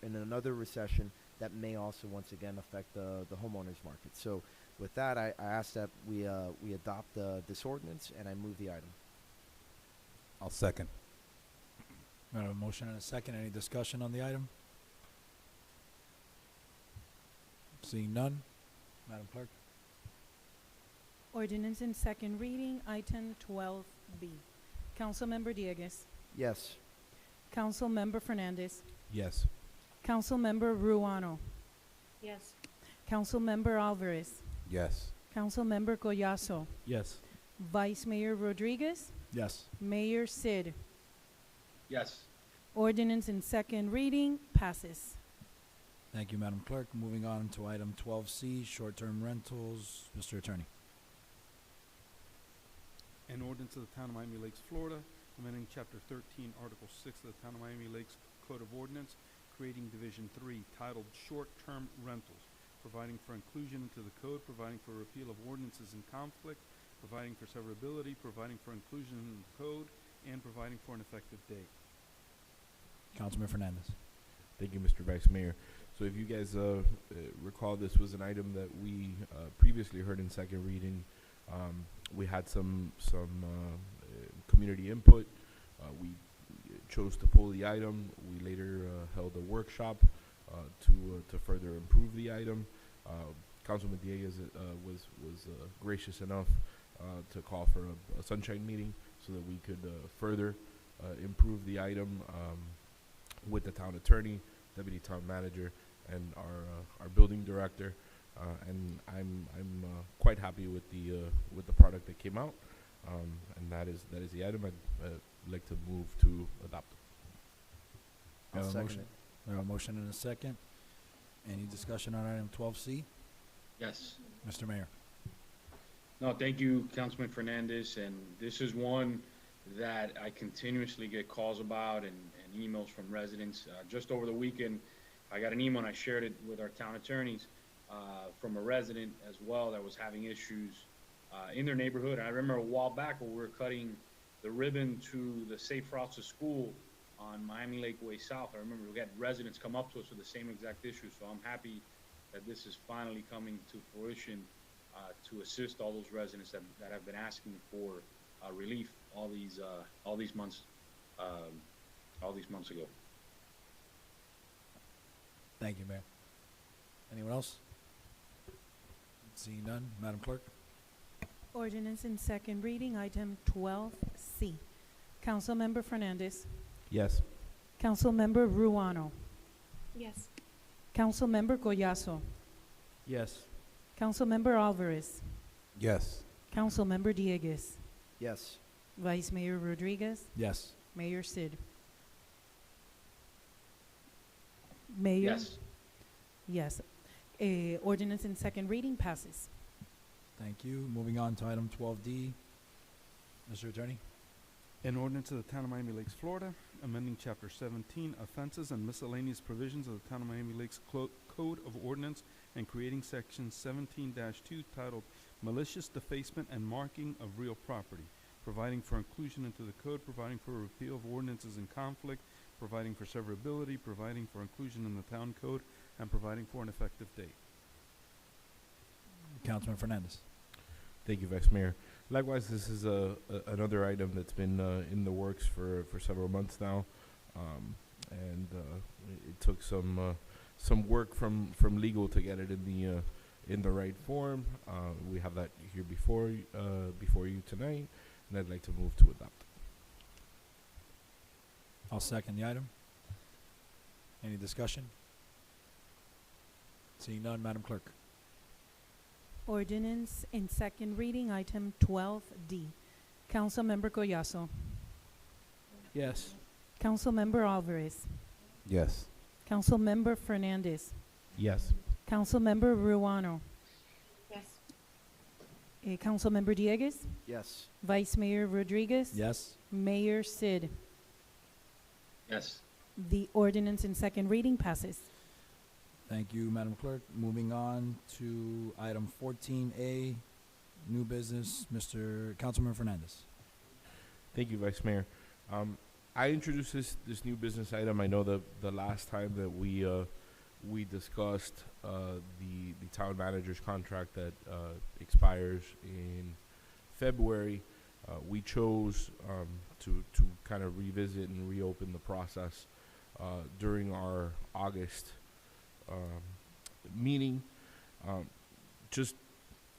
in another recession that may also once again affect the homeowners market. So with that, I ask that we adopt this ordinance, and I move the item. I'll second. We have a motion and a second. Any discussion on the item? Seeing none, Madam Clerk. Ordinance in second reading, item 12B. Councilmember Dieguez. Yes. Councilmember Fernandez. Yes. Councilmember Ruano. Yes. Councilmember Alvarez. Yes. Councilmember Collazo. Yes. Vice Mayor Rodriguez. Yes. Mayor Sid. Yes. Ordinance in second reading passes. Thank you, Madam Clerk. Moving on to item 12C, short-term rentals. Mr. Attorney. An ordinance of the Town of Miami Lakes, Florida, amending Chapter 13, Article 6 of the Town of Miami Lakes Code of Ordinance, creating Division 3, titled Short-Term Rentals, providing for inclusion into the code, providing for repeal of ordinances in conflict, providing for severability, providing for inclusion in the code, and providing for an effective date. Councilman Fernandez. Thank you, Mr. Vice Mayor. So if you guys recall, this was an item that we previously heard in second reading. We had some community input. We chose to pull the item. We later held a workshop to further improve the item. Councilman Dieguez was gracious enough to call for a sunshine meeting so that we could further improve the item with the town attorney, deputy town manager, and our building director. And I'm quite happy with the product that came out, and that is the item. I'd like to move to adopt. I'll second motion. it. We have a motion and a second. Any discussion on item 12C? Yes. Mr. Mayor. No, thank you, Councilman Fernandez, and this is one that I continuously get calls about and emails from residents. Just over the weekend, I got an email and I shared it with our town attorneys from a resident as well that was having issues in their neighborhood. And I remember a while back when we were cutting the ribbon to the safe routes to school on Miami Lake Way South. I remember we had residents come up to us with the same exact issue. So I'm happy that this is finally coming to fruition to assist all those residents that have been asking for relief all these months ago. Thank you, Mayor. Anyone else? Seeing none, Madam Clerk. Ordinance in second reading, item 12C. Councilmember Fernandez. Yes. Councilmember Ruano. Yes. Councilmember Collazo. Yes. Councilmember Alvarez. Yes. Councilmember Dieguez. Yes. Vice Mayor Rodriguez. Yes. Mayor Sid. Mayor? Yes. Yes. Ordinance in second reading passes. Thank you. Moving on to item 12D. Mr. Attorney. An ordinance of the Town of Miami Lakes, Florida, amending Chapter 17, Offenses and Miscellaneous Provisions of the Town of Miami Lakes Code of Ordinance, and creating Section 17-2 titled Malicious Defacement and Marking of Real Property, providing for inclusion into the code, providing for a repeal of ordinances in conflict, providing for severability, providing for inclusion in the town code, and providing for an effective date. Councilman Fernandez. Thank you, Vice Mayor. Likewise, this is another item that's been in the works for several months now, and it took some work from legal to get it in the right form. We have that here before you tonight, and I'd like to move to adopt. I'll second the item. Any discussion? Seeing none, Madam Clerk. Ordinance in second reading, item 12D. Councilmember Collazo. Yes. Councilmember Alvarez. Yes. Councilmember Fernandez. Yes. Councilmember Ruano. Yes. Councilmember Dieguez. Yes. Vice Mayor Rodriguez. Yes. Mayor Sid. Yes. The ordinance in second reading passes. Thank you, Madam Clerk. Moving on to item 14A, new business. Mr. Councilman Fernandez. Thank you, Vice Mayor. I introduced this new business item. I know the last time that we discussed the town manager's contract that expires in February. We chose to kind of revisit and reopen the process during our August meeting. Just,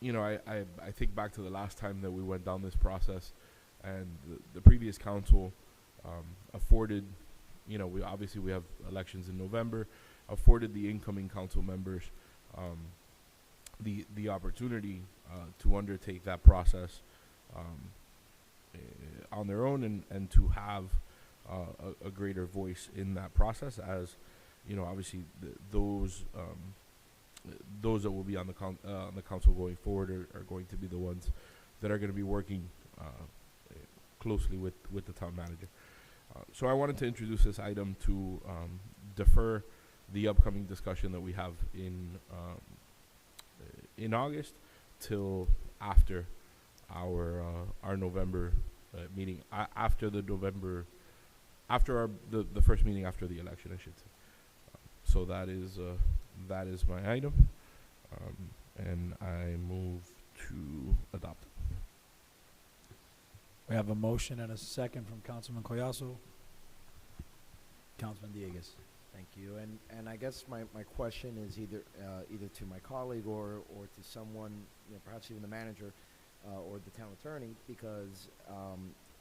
I think back to the last time that we went down this process, and the previous council afforded, we have elections in November, afforded the incoming council members the opportunity to undertake that process on their own, and to have a greater voice in that process, as obviously those that will be on the council going forward are going to be the ones that are going to be working closely with the town manager. So I wanted to introduce this item to defer the upcoming discussion that we have in August till after our November meeting, after the first meeting after the election, I should say. So that is my item, and I move to adopt it. We have a motion and a second from Councilman Collazo. Councilman Dieguez. Thank you. And I guess my question is either to my colleague or to someone, perhaps even the manager or the town attorney, because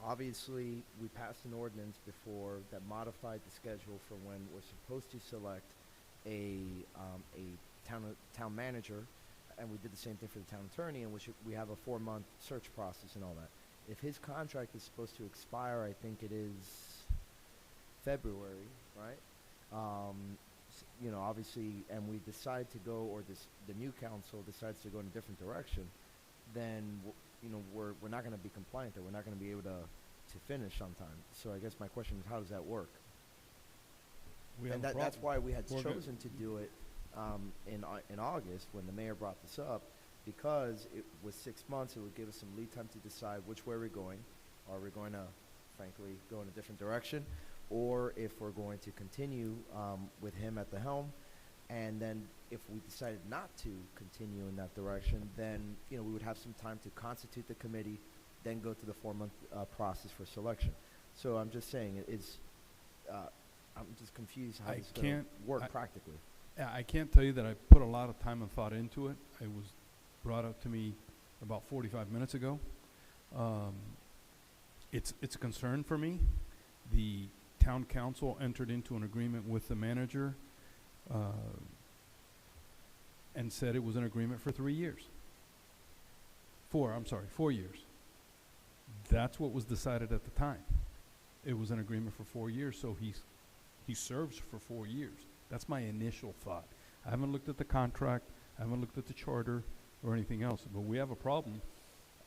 obviously we passed an ordinance before that modified the schedule for when we're supposed to select a town manager, and we did the same thing for the town attorney, in which we have a 4-month search process and all that. If his contract is supposed to expire, I think it is February, right? Obviously, and we decide to go, or the new council decides to go in a different direction, then we're not going to be compliant, or we're not going to be able to finish on time. So I guess my question is, how does that work? That's why we had chosen to do it in August when the mayor brought this up, because it was 6 months. It would give us some lead time to decide which way we're going. Are we going to, frankly, go in a different direction, or if we're going to continue with him at the helm? And then if we decided not to continue in that direction, then we would have some time to constitute the committee, then go to the 4-month process for selection. So I'm just saying, I'm just confused how it's going to work practically. I can't tell you that I put a lot of time and thought into it. It was brought up to me about 45 minutes ago. It's a concern for me. The town council entered into an agreement with the manager and said it was an agreement for 3 years. 4 years. That's what was decided at the time. It was an agreement for 4 years, so he serves for 4 years. That's my initial thought. I haven't looked at the contract, I haven't looked at the charter or anything else, but we have a problem.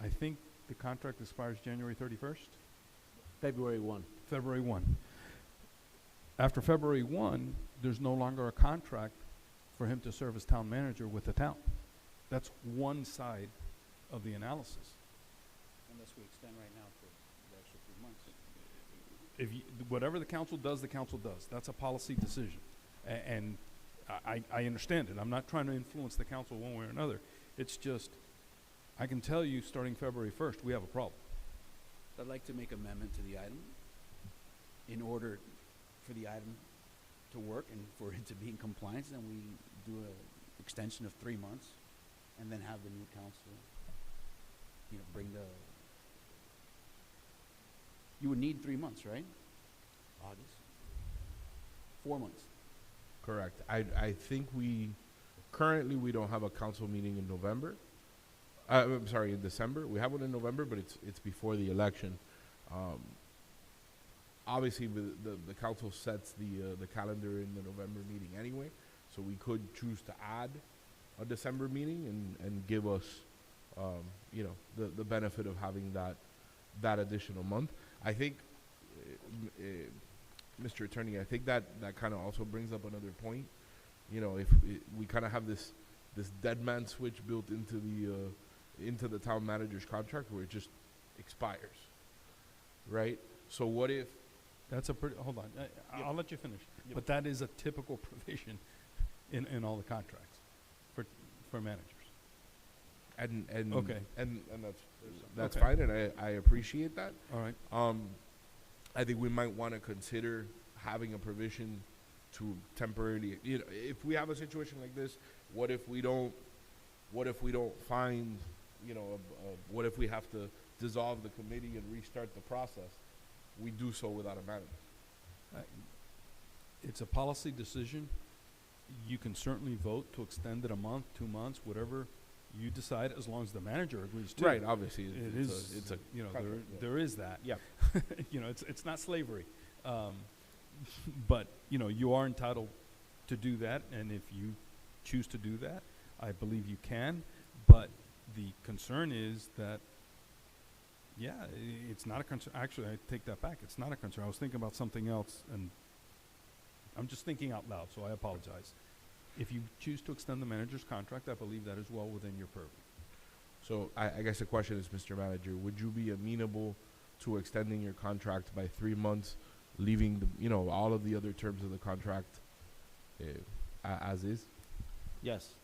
I think the contract expires January 31st? February 1. February 1. After February 1, there's no longer a contract for him to serve as town manager with the town. That's one side of the analysis. Unless we extend right now for the extra 3 months. Whatever the council does, That's a policy decision. And I understand it. I'm not trying to influence the council one way or another. It's just, I can tell you, starting February 1st, we have a problem. I'd like to make amendment to the item in order for the item to work and for it to be in compliance, and we do an extension of 3 months, and then have the new council, bring the. You would need 3 months, right? August. 4 months. Correct. I think currently we don't have a council meeting in November. I'm sorry, in December. We have one in November, but it's before the election. Obviously, the council sets the calendar in the November meeting anyway, so we could choose to add a December meeting and give us, the benefit of having that additional month. I think, Mr. Attorney, I think that kind of also brings up another point. If we kind of have this dead man switch built into the town manager's contract where it just expires, right? So what if? That's hold on, I'll let you finish. Yep. But that is a typical provision in all the contracts for managers. And okay. And that's okay. Fine, and I appreciate that. All right. I think we might want to consider having a provision to temporarily, if we have a situation like this, what if we don't find, what if we have to dissolve the committee and restart the process, we do so without a manager. It's a policy decision. You can certainly vote to extend it a month, 2 months, whatever you decide, as long as the manager agrees to. Right, obviously, It's a you know, contract, yeah. there is that. Yeah. You know, it's not slavery. But, you know, you are entitled to do that, and if you choose to do that, I believe you can. But the concern is that, yeah, it's not a concern. Actually, I take that back. It's not a concern. I was thinking about something else, and I'm just thinking out loud, so I apologize. If you choose to extend the manager's contract, I believe that is well within your purview. So I guess the question is, Mr. Manager, would you be amenable to extending your contract by 3 months, leaving the, you know, all of the other terms of the contract as is? Yes.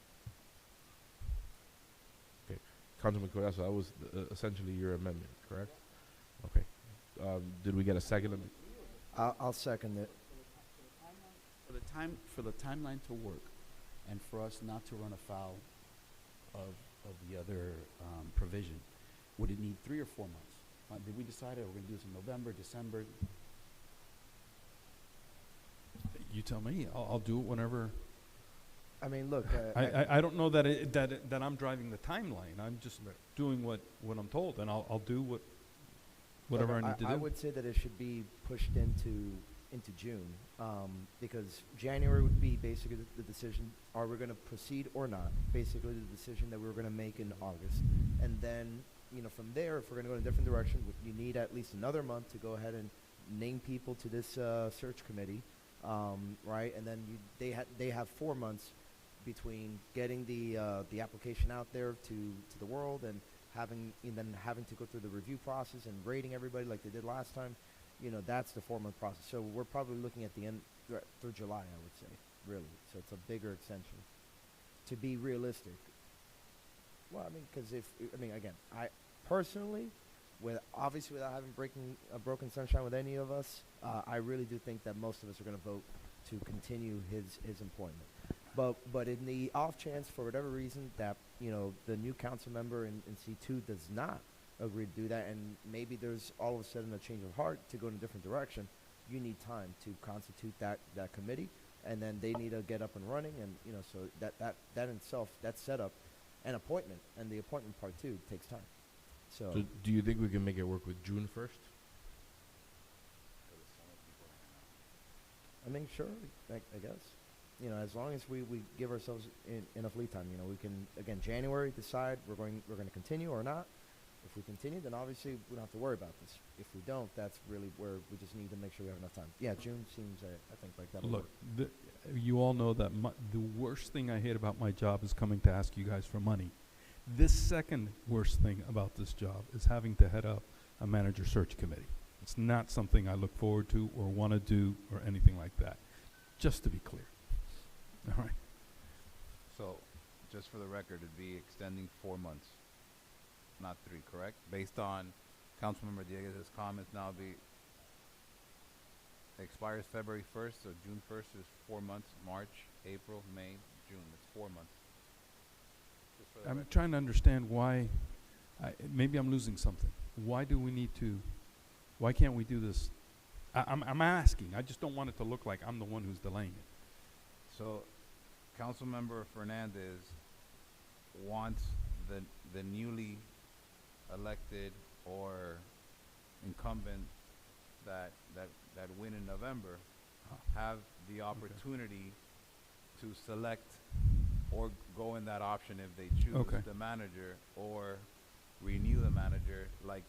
Councilman Collazo, that was essentially your amendment, correct? Okay. Did we get a second? I'll second it. For the timeline to work, and for us not to run afoul of the other provision, would it need 3 or 4 months? Did we decide we're going to do this in November, December? You tell me. I'll do it whenever. I mean, look. I don't know that that I'm driving the timeline. I'm just doing what I'm told, and I'll do whatever I need to do. I would say that it should be pushed into June, because January would be basically the decision: are we going to proceed or not? Basically, the decision that we were going to make in August, and then, you know, from there, if we're going to go in a different direction, you need at least another month to go ahead and name people to this search committee, right? And then they have 4 months between getting the application out there to the world and having to go through the review process and rating everybody like they did last time. You know, that's the 4-month process. So we're probably looking at the end through July, I would say, really. So it's a bigger extension. To be realistic. Well, I mean, because again, I personally, obviously without having broken sunshine with any of us, I really do think that most of us are going to vote to continue his employment. But in the off chance, for whatever reason, that, you know, the new council member in C2 does not agree to do that, and maybe there's all of a sudden a change of heart to go in a different direction, you need time to constitute that committee, and then they need to get up and running, and, you know, so that in itself, that setup and appointment, and the appointment part too, takes time. So Do you think we can make it work with June 1st? I mean, sure, I guess. You know, as long as we give ourselves enough lead time, you know, we can, again, January, decide we're going to continue or not. If we continue, then obviously we don't have to worry about this. If we don't, that's really where we just need to make sure we have enough time. Yeah, June seems, I think, like that'll work. Look, you all know that the worst thing I hate about my job is coming to ask you guys for money. This second worst thing about this job is having to head up a manager search committee. It's not something I look forward to or want to do or anything like that. Just to be clear. All right. So, just for the record, it'd be extending 4 months, not 3, correct? Based on Councilmember Dieguez's comments, now expires February 1st, so June 1st is 4 months, March, April, May, June. It's 4 months. I'm trying to understand why, maybe I'm losing something. Why can't we do this? I'm asking. I just don't want it to look like I'm the one who's delaying it. So, Councilmember Fernandez wants the newly elected or incumbent that win in November have the opportunity to select or go in that option if they choose the manager or renew the manager like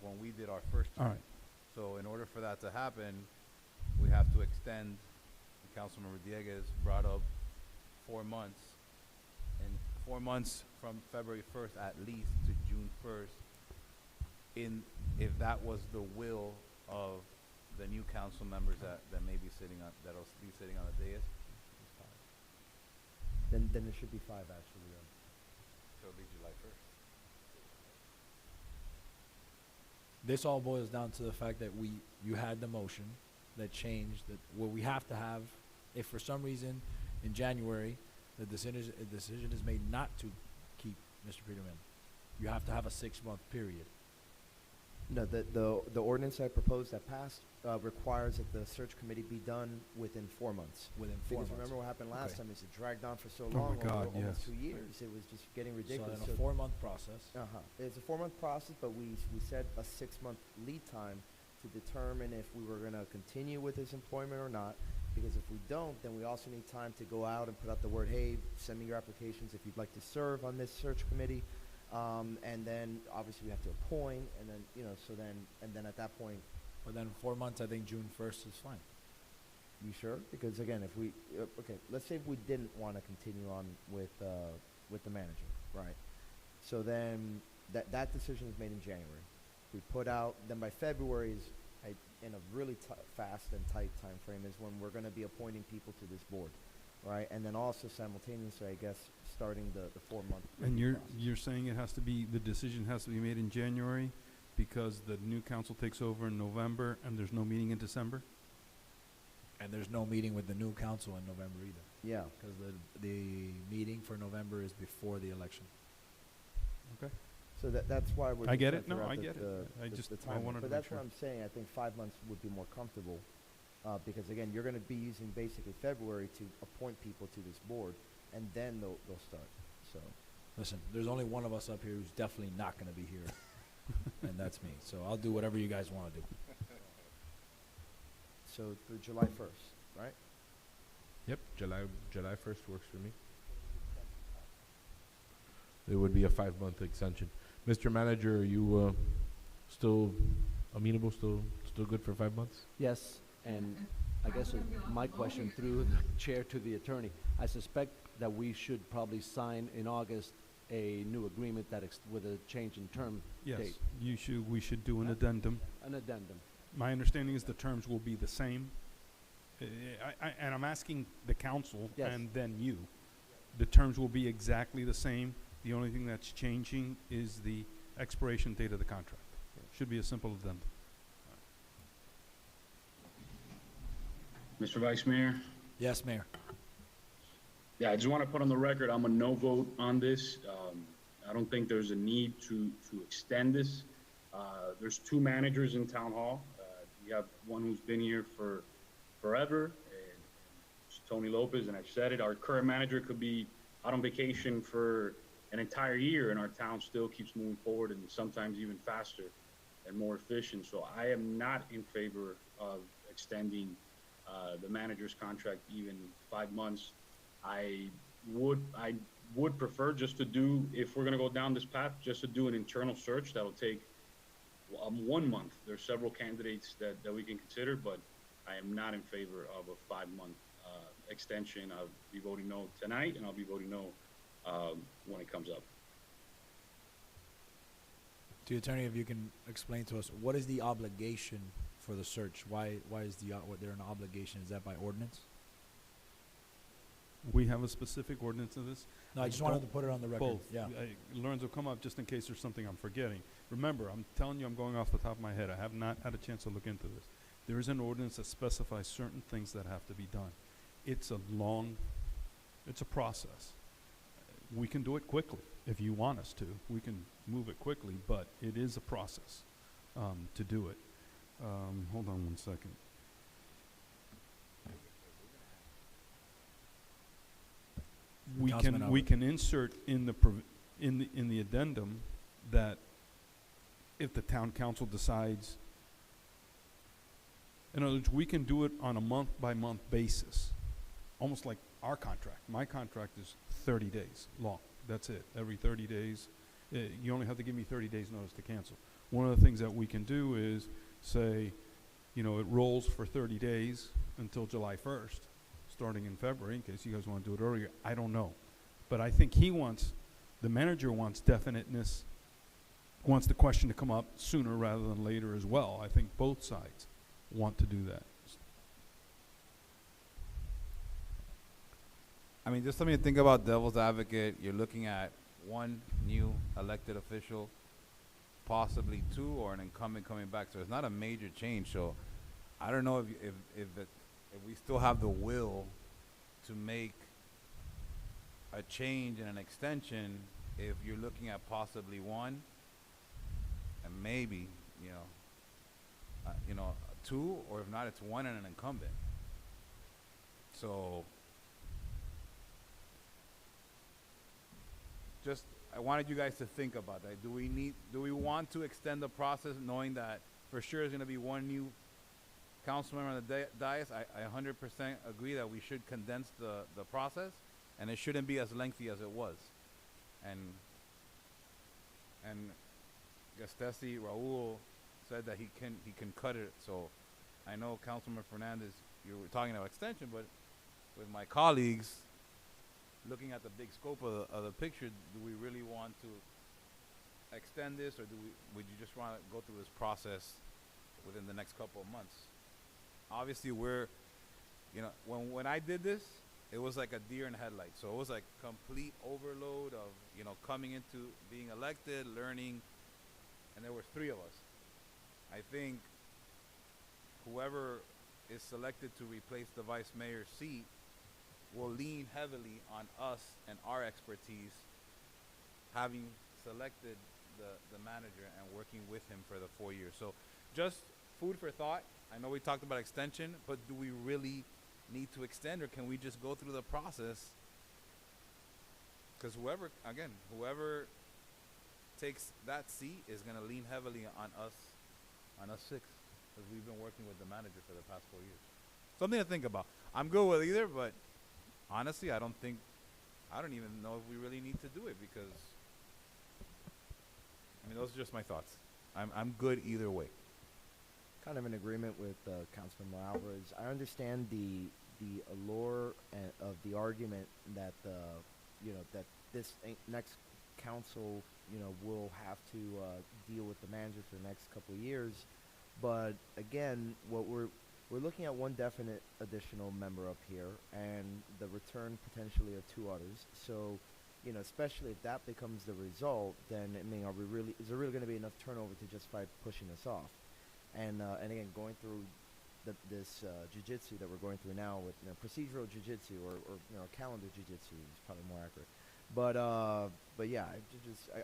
when we did our first term. All right. So in order for that to happen, we have to extend, Councilmember Dieguez brought up 4 months, and 4 months from February 1st at least to June 1st, if that was the will of the new council members that may be that'll be sitting on the dais. Then it should be 5, actually. So it'll be July 1st. This all boils down to the fact that you had the motion that changed that what we have to have. If for some reason in January the decision is made not to keep Mr. Peterman, you have to have a 6-month period. No, the ordinance I proposed that passed requires that the search committee be done within 4 months. Within 4 Because months. remember what happened last Okay. time, is it dragged on for so Oh my long, God, almost yes. 2 years, it was just getting ridiculous. So then a 4-month process. It's a 4-month process, but we set a 6-month lead time to determine if we were gonna continue with his employment or not. Because if we don't, then we also need time to go out and put out the word, hey, send me your applications if you'd like to serve on this search committee. And then obviously we have to appoint, and then, and then at that point, But then 4 months, I think June 1st is fine. you sure? Because again, if we, okay, let's say we didn't wanna continue on with the manager, right? So then, that decision is made in January. We put out, then by February is, in a really fast and tight time frame, is when we're gonna be appointing people to this board, right? And then also simultaneously, I guess, starting the 4-month. And review you're, process. you're saying it has to be, the decision has to be made in January because the new council takes over in November and there's no meeting in December? And there's no meeting with the new council in November either. Yeah, Because the meeting for November is before the election. Okay. so that's why we're. I just get trying it. to No, figure out I the- get it. the- I the- just- the I timeline. wanted to But make that's sure. what I'm saying, I think 5 months would be more comfortable, because again, you're gonna be using basically February to appoint people to this board, and then they'll start, so. Listen, there's only one of us up here who's definitely not going to be here, and that's me. So I'll do whatever you guys want to do. So through July 1st, right? Yep, July 1st works for me. It would be a 5-month extension. Mr. Manager, are you still amenable, still good for 5 months? Yes, and I guess my question through the chair to the attorney, I suspect that we should probably sign in August a new agreement that with a change in term Yes, date, we should do an addendum. an addendum. My understanding is the terms will be the same. And I'm asking the council Yes. and then you. The terms will be exactly the same. The only thing that's changing is the expiration date of the contract. Should be a simple addendum. Mr. Vice Mayor? Yes, Mayor. Yeah, I just want to put on the record, I'm a no vote on this. I don't think there's a need to extend this. There's 2 managers in Town Hall. You have one who's been here for forever, and it's Tony Lopez, and I've said it, our current manager could be out on vacation for an entire year, and our town still keeps moving forward, and sometimes even faster and more efficient. So I am not in favor of extending the manager's contract even 5 months. I would prefer just to do, if we're gonna go down this path, just to do an internal search that'll take 1 month. There's several candidates that we can consider, but I am not in favor of a 5-month extension. I'll be voting no tonight, and I'll be voting no when it comes up. To the attorney, if you can explain to us, what is the obligation for the search? Why is there an obligation? Is that by ordinance? We have a specific ordinance of this. No, I just wanted to put it on the record. Both. Yeah. Lorenzo, come up just in case there's something I'm forgetting. Remember, I'm telling you, I'm going off the top of my head. I have not had a chance to look into this. There is an ordinance that specifies certain things that have to be done. It's a process. We can do it quickly if you want us to. We can move it quickly, but it is a process to do it. Hold on 1 second. Councilman We Albert. can insert in the addendum that if the town council decides, in other words, we can do it on a month-by-month basis, almost like our contract. My contract is 30 days long. That's it. Every 30 days, you only have to give me 30 days notice to cancel. One of the things that we can do is say, it rolls for 30 days until July 1st, starting in February, in case you guys want to do it earlier. I don't know. But I think the manager wants definiteness, wants the question to come up sooner rather than later as well. I think both sides want to do that. I mean, just something to think about, devil's advocate. You're looking at 1 new elected official, possibly 2, or an incumbent coming back. So it's not a major change. So I don't know if we still have the will to make a change and an extension if you're looking at possibly one, and maybe, two, or if not, it's one and an incumbent. So, just, I wanted you guys to think about that. Do we want to extend the process knowing that for sure there's going to be one new council member on the dais? I 100% agree that we should condense the process, and it shouldn't be as lengthy as it was. And Gastesi, Raul said that he can cut it. So I know Councilman Fernandez, you were talking about extension, but with my colleagues, looking at the big scope of the picture, do we really want to extend this, or would you just want to go through this process within the next couple of months? Obviously, when I did this, it was like a deer in headlights. So it was like complete overload of, coming into being elected, learning, and there were 3 of us. I think whoever is selected to replace the vice mayor's seat will lean heavily on us and our expertise, having selected the manager and working with him for the 4 years. So just food for thought. I know we talked about extension, but do we really need to extend, or can we just go through the process? Because whoever takes that seat is going to lean heavily on us 6, because we've been working with the manager for the past 4 years. Something to think about. I'm good with either, but honestly, I don't even know if we really need to do it, because those are just my thoughts. I'm good either way. Kind of in agreement with Councilman Alvarez. I understand the allure of the argument that that this next council will have to deal with the manager for the next couple of years. But again, what we're looking at one definite additional member up here, and the return potentially of 2 others. So, especially if that becomes the result, then is there really going to be enough turnover to justify pushing us off? And again, going through this jiu-jitsu that we're going through now with procedural jiu-jitsu or calendar jiu-jitsu is probably more accurate. But yeah,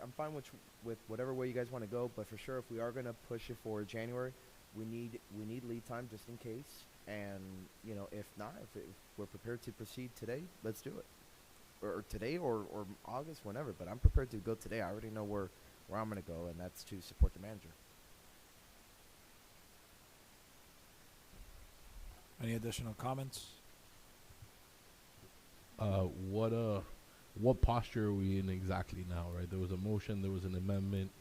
I'm fine with whatever way you guys want to go. But for sure, if we are going to push it for January, we need lead time just in case. And if not, if we're prepared to proceed today, let's do it. Or today or August, whenever. But I'm prepared to go today. I already know where I'm going to go, and that's to support the manager. Any additional comments? What posture are we in exactly now, right? There was a motion, there was an amendment.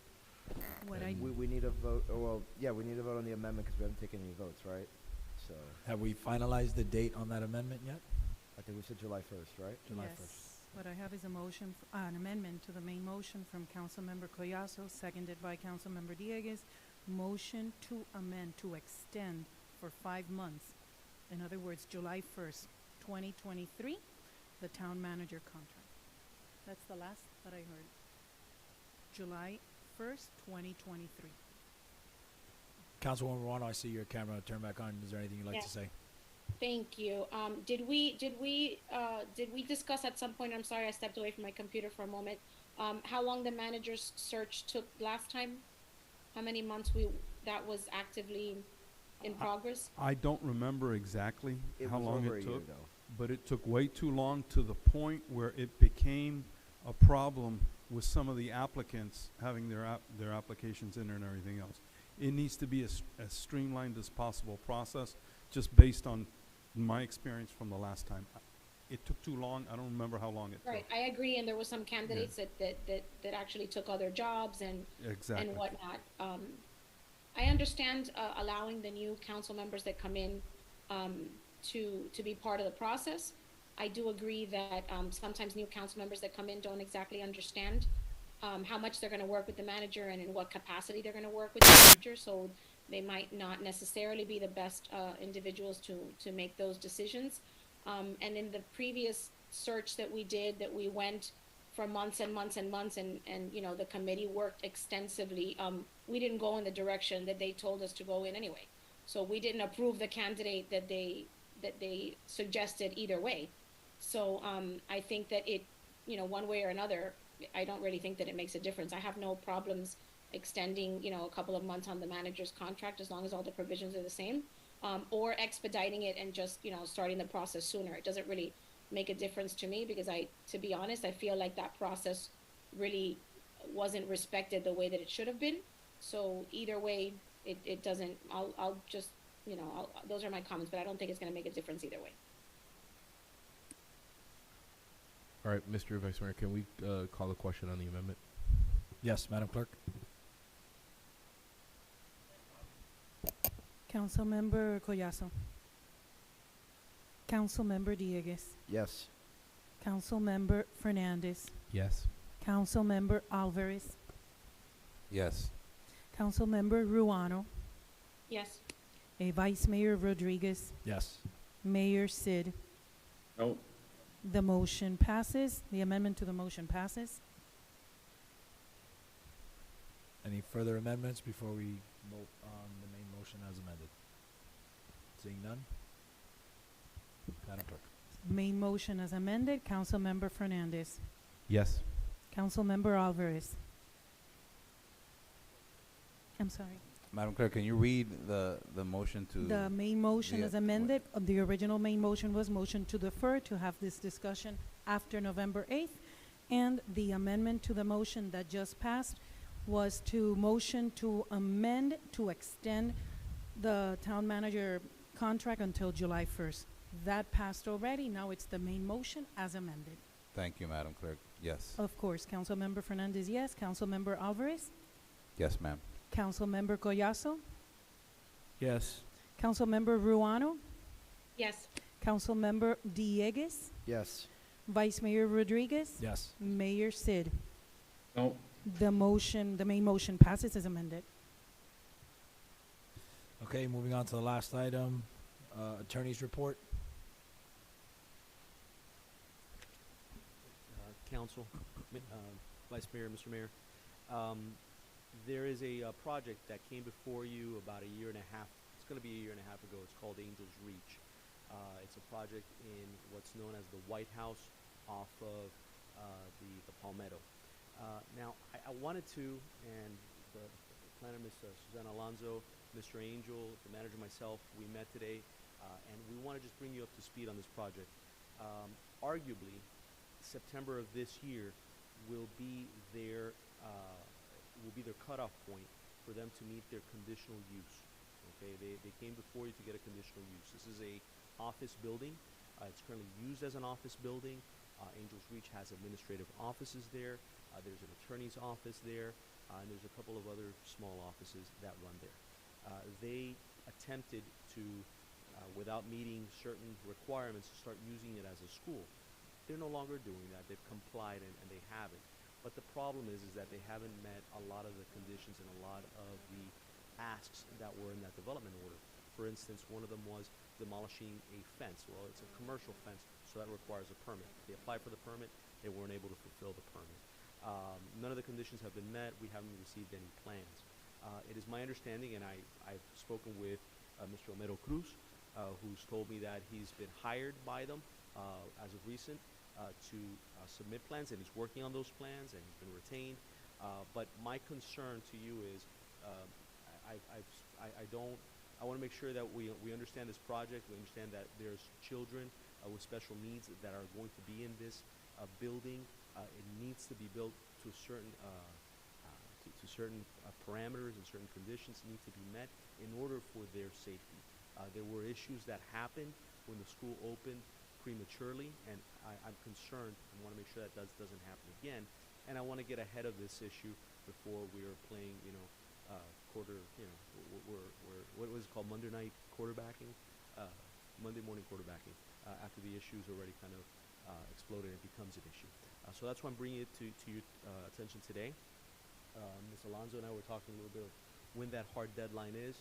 We need a vote. We need a vote on the amendment because we haven't taken any votes, right? So Have we finalized the date on that amendment yet? I think we said July 1st, right? July Yes. 1st. What I have is a motion, an amendment to the main motion from Councilmember Collazo, seconded by Councilmember Dieguez. Motion to amend, to extend for 5 months. In other words, July 1st, 2023, the town manager contract. That's the last that I heard. July 1st, 2023. Councilwoman Ruano, I see your camera turn back on. Is there anything you'd like to say? Thank you. Did we discuss at some point, I'm sorry, I stepped away from my computer for a moment, how long the manager's search took last time? How many months that was actively in progress? I don't remember exactly how long it took, though. but it took way too long, to the point where it became a problem with some of the applicants having their applications in there and everything else. It needs to be as streamlined as possible process, just based on my experience from the last time. It took too long. I don't remember how long it Right, took. I agree, and there were some candidates that actually took other jobs and Exactly. and whatnot. I understand allowing the new council members that come in to be part of the process. I do agree that sometimes new council members that come in don't exactly understand how much they're going to work with the manager and in what capacity they're going to work with the manager. So they might not necessarily be the best individuals to make those decisions. And in the previous search that we did, that we went for months and months and months, and the committee worked extensively, we didn't go in the direction that they told us to go in anyway. So we didn't approve the candidate that they suggested either way. So I think that it, one way or another, I don't really think that it makes a difference. I have no problems extending, you know, a couple of months on the manager's contract as long as all the provisions are the same, or expediting it and just, you know, starting the process sooner. It doesn't really make a difference to me because to be honest, I feel like that process really wasn't respected the way that it should have been. So either way, it doesn't, I'll just, you know, those are my comments, but I don't think it's going to make a difference either way. All right, Mr. Vice Mayor, can we call a question on the amendment? Yes, Madam Clerk? Councilmember Collazo. Councilmember Dieguez. Yes. Councilmember Fernandez. Yes. Councilmember Alvarez. Yes. Councilmember Ruano. Yes. Vice Mayor Rodriguez. Yes. Mayor Sid. No. The motion passes. The amendment to the motion passes. Any further amendments before we vote on the main motion as amended? Seeing none? Madam Clerk? Main motion as amended. Councilmember Fernandez. Yes. Councilmember Alvarez. I'm sorry. Madam Clerk, can you read the motion to? The main motion the- as amended, the original main motion was motion to defer to have this discussion after November 8th. And the amendment to the motion that just passed was to motion to amend to extend the town manager contract until July 1st. That passed already. Now it's the main motion as amended. Thank you, Madam Clerk. Yes. Of course, Councilmember Fernandez, yes. Councilmember Alvarez. Yes, ma'am. Councilmember Collazo. Yes. Councilmember Ruano. Yes. Councilmember Dieguez. Yes. Vice Mayor Rodriguez. Yes. Mayor Sid. No. The main motion passes as amended. Okay, moving on to the last item, attorney's report. Council, Vice Mayor, Mr. Mayor, there is a project that came before you about a year and a half. It's going to be a year and a half ago. It's called Angels Reach. It's a project in what's known as the White House off of the Palmetto. Now, I wanted to, and the planner, Ms. Susana Alonso, Mr. Angel, the manager, myself, we met today, and we want to just bring you up to speed on this project. Arguably, September of this year will be their cutoff point for them to meet their conditional use. Okay, they came before you to get a conditional use. This is a office building. It's currently used as an office building. Angels Reach has administrative offices there. There's an attorney's office there, and there's a couple of other small offices that run there. They attempted to, without meeting certain requirements, to start using it as a school. They're no longer doing that. They've complied and they haven't. But the problem is that they haven't met a lot of the conditions and a lot of the asks that were in that development order. For instance, one of them was demolishing a fence. Well, it's a commercial fence, so that requires a permit. They applied for the permit. They weren't able to fulfill the permit. None of the conditions have been met. We haven't received any plans. It is my understanding, and I've spoken with Mr. Omero Cruz, who's told me that he's been hired by them as of recent to submit plans, and he's working on those plans, and he's been retained. But my concern to you is, I want to make sure that we understand this project. We understand that there's children with special needs that are going to be in this building. It needs to be built to certain parameters and certain conditions need to be met in order for their safety. There were issues that happened when the school opened prematurely, and I'm concerned. I want to make sure that doesn't happen again, and I want to get ahead of this issue before we are playing, what was it called, Monday night quarterbacking, Monday morning quarterbacking, after the issue's already kind of exploded and it becomes an issue. So that's why I'm bringing it to your attention today. Ms. Alonso and I were talking a little bit of when that hard deadline is.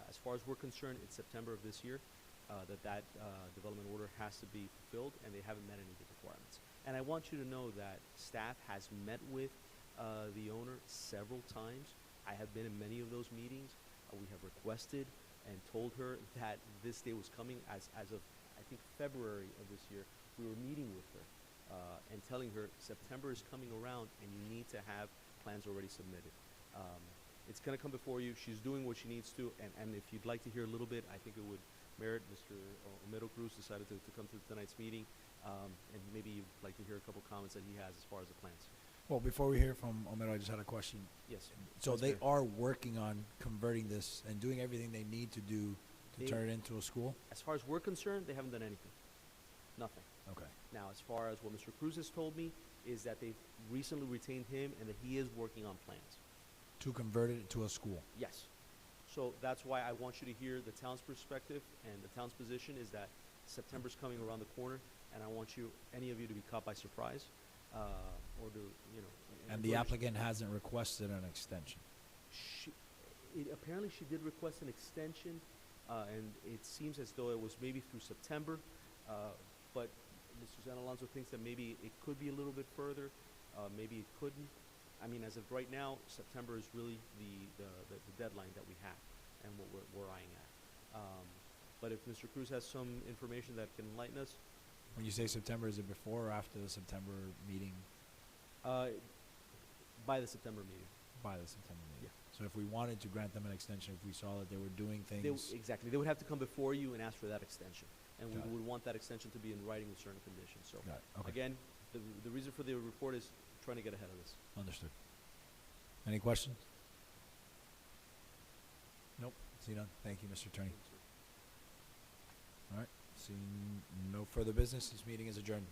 As far as we're concerned, it's September of this year that development order has to be fulfilled, and they haven't met any of the requirements. And I want you to know that staff has met with the owner several times. I have been in many of those meetings. We have requested and told her that this day was coming. As of, I think, February of this year, we were meeting with her and telling her September is coming around and you need to have plans already submitted. It's going to come before you. She's doing what she needs to, and if you'd like to hear a little bit, I think it would merit. Mr. Omero Cruz decided to come to tonight's meeting, and maybe you'd like to hear a couple comments that he has as far as the plans. Well, before we hear from Omero, I just had a question. Yes. So Vice they Mayor. are working on converting this and doing everything they need to do to They- turn it into a school? As far as we're concerned, they haven't done anything. Nothing. Okay. Now, as far as what Mr. Cruz has told me, is that they've recently retained him and that he is working on plans. To convert it to a school? Yes. So that's why I want you to hear the town's perspective, and the town's position is that September's coming around the corner, and I want any of you to be caught by surprise, or to, And the applicant hasn't requested an extension? Apparently she did request an extension, and it seems as though it was maybe through September, but Mr. San Alonso thinks that maybe it could be a little bit further, maybe it couldn't. I mean, as of right now, September is really the deadline that we have and what we're eyeing at. But if Mr. Cruz has some information that can enlighten us, When you say September, is it before or after the September meeting? by the September meeting. By the September meeting? So if we wanted to grant them an extension, if we saw that they were doing They things, exactly. They would have to come before you and ask for that extension. And we Got it. would want that extension to be in writing with certain conditions. So Got it. Okay. again, the reason for the report is trying to get ahead of this. Understood. Any questions? Nope. See none. Thank you, Mr. Attorney. All right. Seeing no further business, this meeting is adjourned.